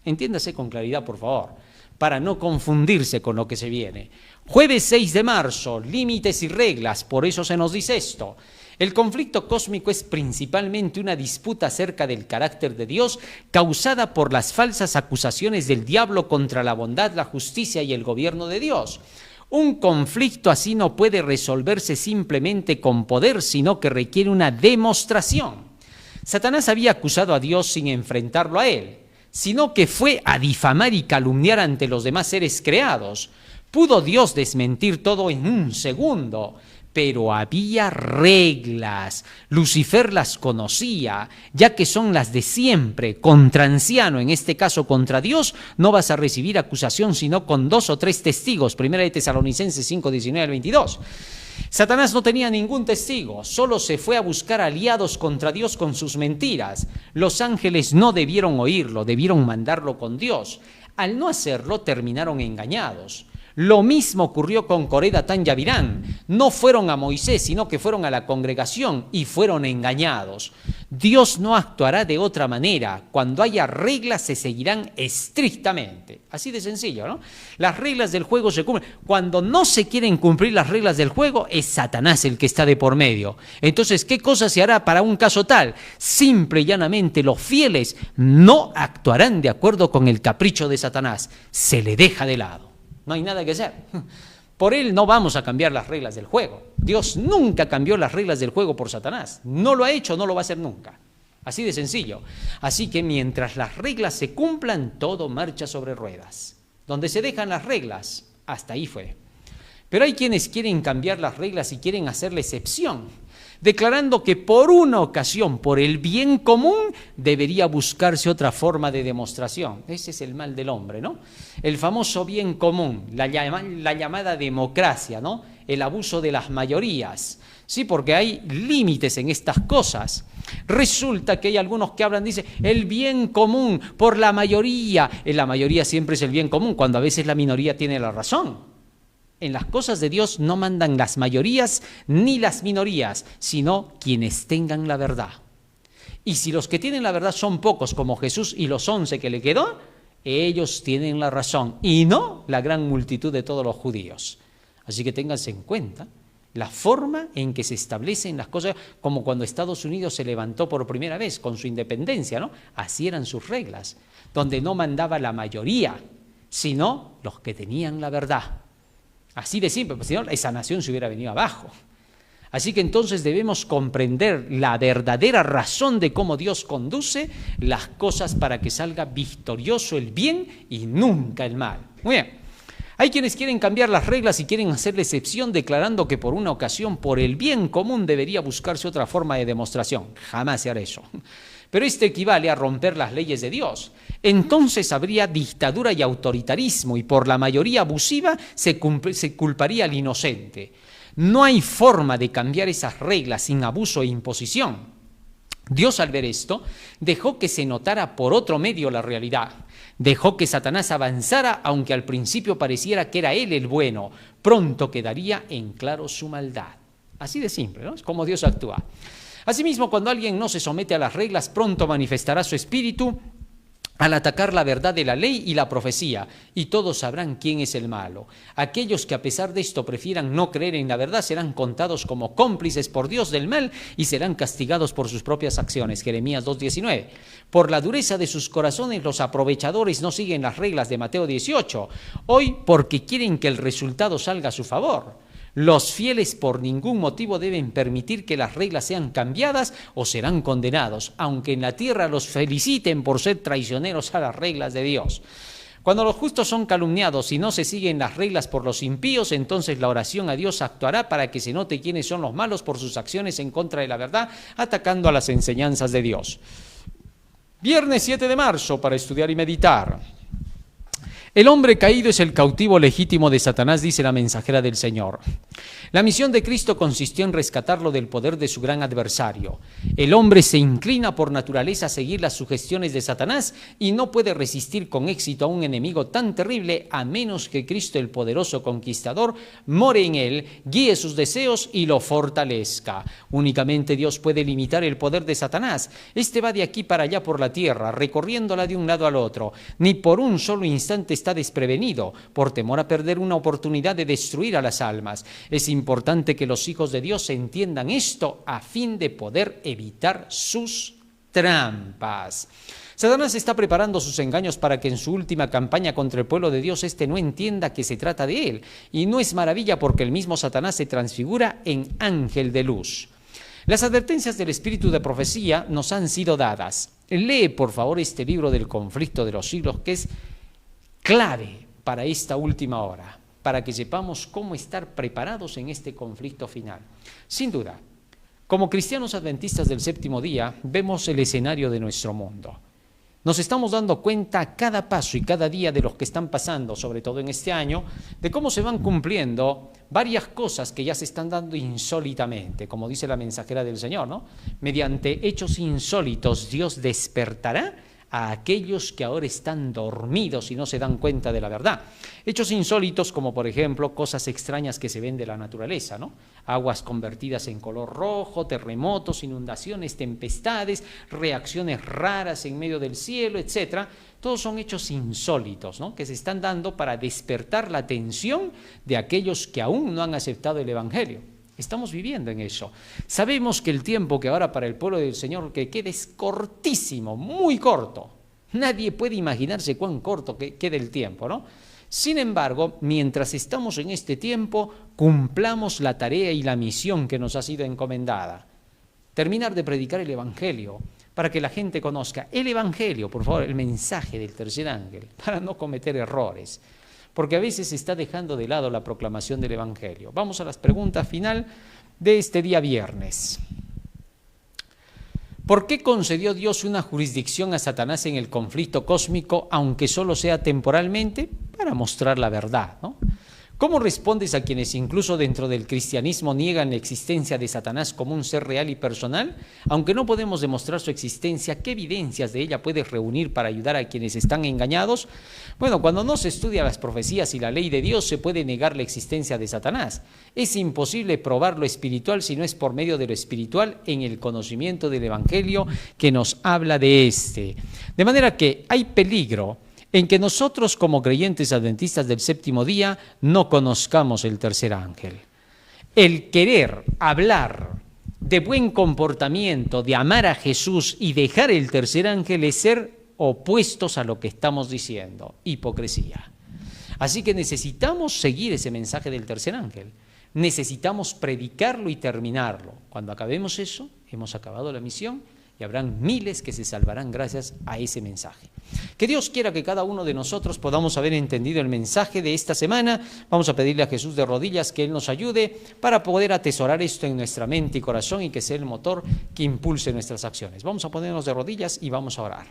[SPEAKER 1] Entiéndase con claridad, por favor, para no confundirse con lo que se viene. Jueves 6 de marzo, límites y reglas, por eso se nos dice esto. El conflicto cósmico es principalmente una disputa acerca del carácter de Dios causada por las falsas acusaciones del diablo contra la bondad, la justicia y el gobierno de Dios. Un conflicto así no puede resolverse simplemente con poder, sino que requiere una demostración. Satanás había acusado a Dios sin enfrentarlo a él, sino que fue a difamar y calumniar ante los demás seres creados. Pudo Dios desmentir todo en un segundo, pero había reglas. Lucifer las conocía, ya que son las de siempre. Contra anciano, en este caso contra Dios, no vas a recibir acusación sino con 2 o 3 testigos. Primera de Tesalonicenses 5, 19 al 22. Satanás no tenía ningún testigo, solo se fue a buscar aliados contra Dios con sus mentiras. Los ángeles no debieron oírlo, debieron mandarlo con Dios. Al no hacerlo, terminaron engañados. Lo mismo ocurrió con Coré, Datán y Abirán. No fueron a Moisés, sino que fueron a la congregación y fueron engañados. Dios no actuará de otra manera. Cuando haya reglas se seguirán estrictamente. Así de sencillo, ¿no? Las reglas del juego se cumplen. Cuando no se quieren cumplir las reglas del juego, es Satanás el que está de por medio. Entonces, ¿qué cosa se hará para un caso tal? Simple y llanamente los fieles no actuarán de acuerdo con el capricho de Satanás. Se le deja de lado. No hay nada que hacer. Por él no vamos a cambiar las reglas del juego. Dios nunca cambió las reglas del juego por Satanás. No lo ha hecho, no lo va a hacer nunca. Así de sencillo. Así que mientras las reglas se cumplan, todo marcha sobre ruedas. Donde se dejan las reglas, hasta ahí fue. Pero hay quienes quieren cambiar las reglas y quieren hacer la excepción. declarando que por una ocasión, por el bien común, debería buscarse otra forma de demostración. Ese es el mal del hombre, ¿no? El famoso bien común, la llamada democracia, ¿no? El abuso de las mayorías. Sí, porque hay límites en estas cosas. Resulta que hay algunos que hablan, dicen, el bien común por la mayoría. La mayoría siempre es el bien común, cuando a veces la minoría tiene la razón. En las cosas de Dios no mandan las mayorías ni las minorías, sino quienes tengan la verdad. Y si los que tienen la verdad son pocos, como Jesús y los 11 que le quedó, ellos tienen la razón, y no la gran multitud de todos los judíos. Así que ténganse en cuenta la forma en que se establecen las cosas, como cuando Estados Unidos se levantó por primera vez con su independencia, ¿no? Así eran sus reglas, donde no mandaba la mayoría, sino los que tenían la verdad. Así de simple, porque si no, esa nación se hubiera venido abajo. Así que entonces debemos comprender la verdadera razón de cómo Dios conduce las cosas para que salga victorioso el bien y nunca el mal. Muy bien. Hay quienes quieren cambiar las reglas y quieren hacer la excepción declarando que por una ocasión, por el bien común, debería buscarse otra forma de demostración. Jamás se hará eso. Pero esto equivale a romper las leyes de Dios. Entonces habría dictadura y autoritarismo, y por la mayoría abusiva se culparía al inocente. No hay forma de cambiar esas reglas sin abuso e imposición. Dios, al ver esto, dejó que se notara por otro medio la realidad. Dejó que Satanás avanzara, aunque al principio pareciera que era él el bueno. Pronto quedaría en claro su maldad. Así de simple, ¿no? Es como Dios actúa. Asimismo, cuando alguien no se somete a las reglas, pronto manifestará su espíritu al atacar la verdad de la ley y la profecía, y todos sabrán quién es el malo. Aquellos que a pesar de esto prefieran no creer en la verdad serán contados como cómplices por Dios del mal y serán castigados por sus propias acciones. Jeremías 2:19. Por la dureza de sus corazones los aprovechadores no siguen las reglas de Mateo 18. Hoy porque quieren que el resultado salga a su favor. Los fieles por ningún motivo deben permitir que las reglas sean cambiadas o serán condenados, aunque en la tierra los feliciten por ser traicioneros a las reglas de Dios. Cuando los justos son calumniados y no se siguen las reglas por los impíos, entonces la oración a Dios actuará para que se note quiénes son los malos por sus acciones en contra de la verdad, atacando a las enseñanzas de Dios. Viernes 7 de marzo para estudiar y meditar. El hombre caído es el cautivo legítimo de Satanás, dice la mensajera del Señor. La misión de Cristo consistió en rescatarlo del poder de su gran adversario. El hombre se inclina por naturaleza a seguir las sugestiones de Satanás y no puede resistir con éxito a un enemigo tan terrible a menos que Cristo, el poderoso conquistador, more en él, guíe sus deseos y lo fortalezca. Únicamente Dios puede limitar el poder de Satanás. Este va de aquí para allá por la tierra, recorriéndola de un lado al otro. Ni por un solo instante está desprevenido, por temor a perder una oportunidad de destruir a las almas. Es importante que los hijos de Dios entiendan esto a fin de poder evitar sus trampas. Satanás está preparando sus engaños para que en su última campaña contra el pueblo de Dios éste no entienda que se trata de él. Y no es maravilla porque el mismo Satanás se transfigura en ángel de luz. Las advertencias del espíritu de profecía nos han sido dadas. Lee, por favor, este libro del conflicto de los siglos, que es clave para esta última hora, para que sepamos cómo estar preparados en este conflicto final. Sin duda, como cristianos adventistas del séptimo día, vemos el escenario de nuestro mundo. Nos estamos dando cuenta cada paso y cada día de los que están pasando, sobre todo en este año, de cómo se van cumpliendo varias cosas que ya se están dando insólitamente, como dice la mensajera del Señor, ¿no? Mediante hechos insólitos, Dios despertará a aquellos que ahora están dormidos y no se dan cuenta de la verdad. Hechos insólitos como, por ejemplo, cosas extrañas que se ven de la naturaleza, ¿no? Aguas convertidas en color rojo, terremotos, inundaciones, tempestades, reacciones raras en medio del cielo, etc. Todos son hechos insólitos, ¿no? Que se están dando para despertar la atención de aquellos que aún no han aceptado el Evangelio. Estamos viviendo en eso. Sabemos que el tiempo que ahora para el pueblo del Señor que queda es cortísimo, muy corto. Nadie puede imaginarse cuán corto que quede el tiempo, ¿no? Sin embargo, mientras estamos en este tiempo, cumplamos la tarea y la misión que nos ha sido encomendada. Terminar de predicar el Evangelio para que la gente conozca el Evangelio, por favor, el mensaje del tercer ángel, para no cometer errores. Porque a veces se está dejando de lado la proclamación del Evangelio. Vamos a las preguntas final de este día viernes. ¿Por qué concedió Dios una jurisdicción a Satanás en el conflicto cósmico, aunque solo sea temporalmente? Para mostrar la verdad, ¿no? ¿Cómo respondes a quienes incluso dentro del cristianismo niegan la existencia de Satanás como un ser real y personal? Aunque no podemos demostrar su existencia, ¿qué evidencias de ella puedes reunir para ayudar a quienes están engañados? Bueno, cuando no se estudia las profecías y la ley de Dios, se puede negar la existencia de Satanás. Es imposible probar lo espiritual si no es por medio de lo espiritual en el conocimiento del Evangelio que nos habla de este. De manera que hay peligro en que nosotros como creyentes adventistas del séptimo día no conozcamos el tercer ángel. El querer hablar de buen comportamiento, de amar a Jesús y dejar el tercer ángel es ser opuestos a lo que estamos diciendo, hipocresía. Así que necesitamos seguir ese mensaje del tercer ángel, necesitamos predicarlo y terminarlo. Cuando acabemos eso, hemos acabado la misión y habrán miles que se salvarán gracias a ese mensaje. Que Dios quiera que cada uno de nosotros podamos haber entendido el mensaje de esta semana. Vamos a pedirle a Jesús de rodillas que Él nos ayude para poder atesorar esto en nuestra mente y corazón y que sea el motor que impulse nuestras acciones. Vamos a ponernos de rodillas y vamos a orar.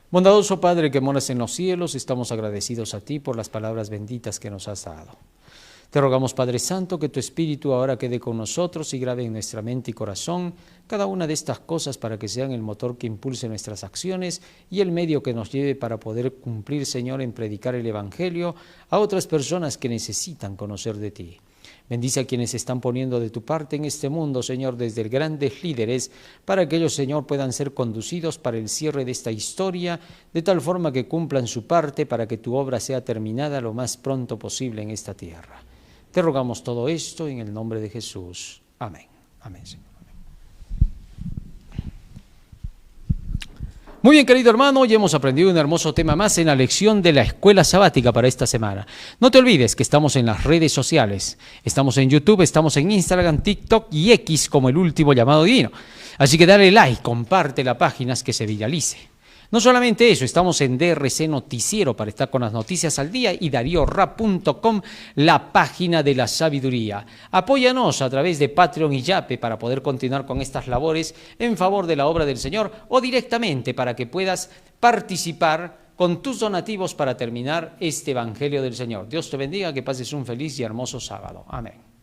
[SPEAKER 1] Bondadoso Padre que moras en los cielos, estamos agradecidos a ti por las palabras benditas que nos has dado. Te rogamos, Padre Santo, que tu Espíritu ahora quede con nosotros y grabe en nuestra mente y corazón cada una de estas cosas para que sean el motor que impulse nuestras acciones y el medio que nos lleve para poder cumplir, Señor, en predicar el Evangelio a otras personas que necesitan conocer de ti. Bendice a quienes se están poniendo de tu parte en este mundo, Señor, desde grandes líderes, para que ellos, Señor, puedan ser conducidos para el cierre de esta historia, de tal forma que cumplan su parte para que tu obra sea terminada lo más pronto posible en esta tierra. Te rogamos todo esto en el nombre de Jesús. Amén. Amén, Señor. Muy bien, querido hermano, hoy hemos aprendido un hermoso tema más en la lección de la escuela sabática para esta semana. No te olvides que estamos en las redes sociales. Estamos en YouTube, estamos en Instagram, TikTok y X como el último llamado divino. Así que dale like, comparte la página, que se viralice. No solamente eso, estamos en DRC Noticiero para estar con las noticias al día y dariorap.com, la página de la sabiduría. Apóyanos a través de Patreon y Yape para poder continuar con estas labores en favor de la obra del Señor o directamente para que puedas participar con tus donativos para terminar este Evangelio del Señor. Dios te bendiga, que pases un feliz y hermoso sábado. Amén.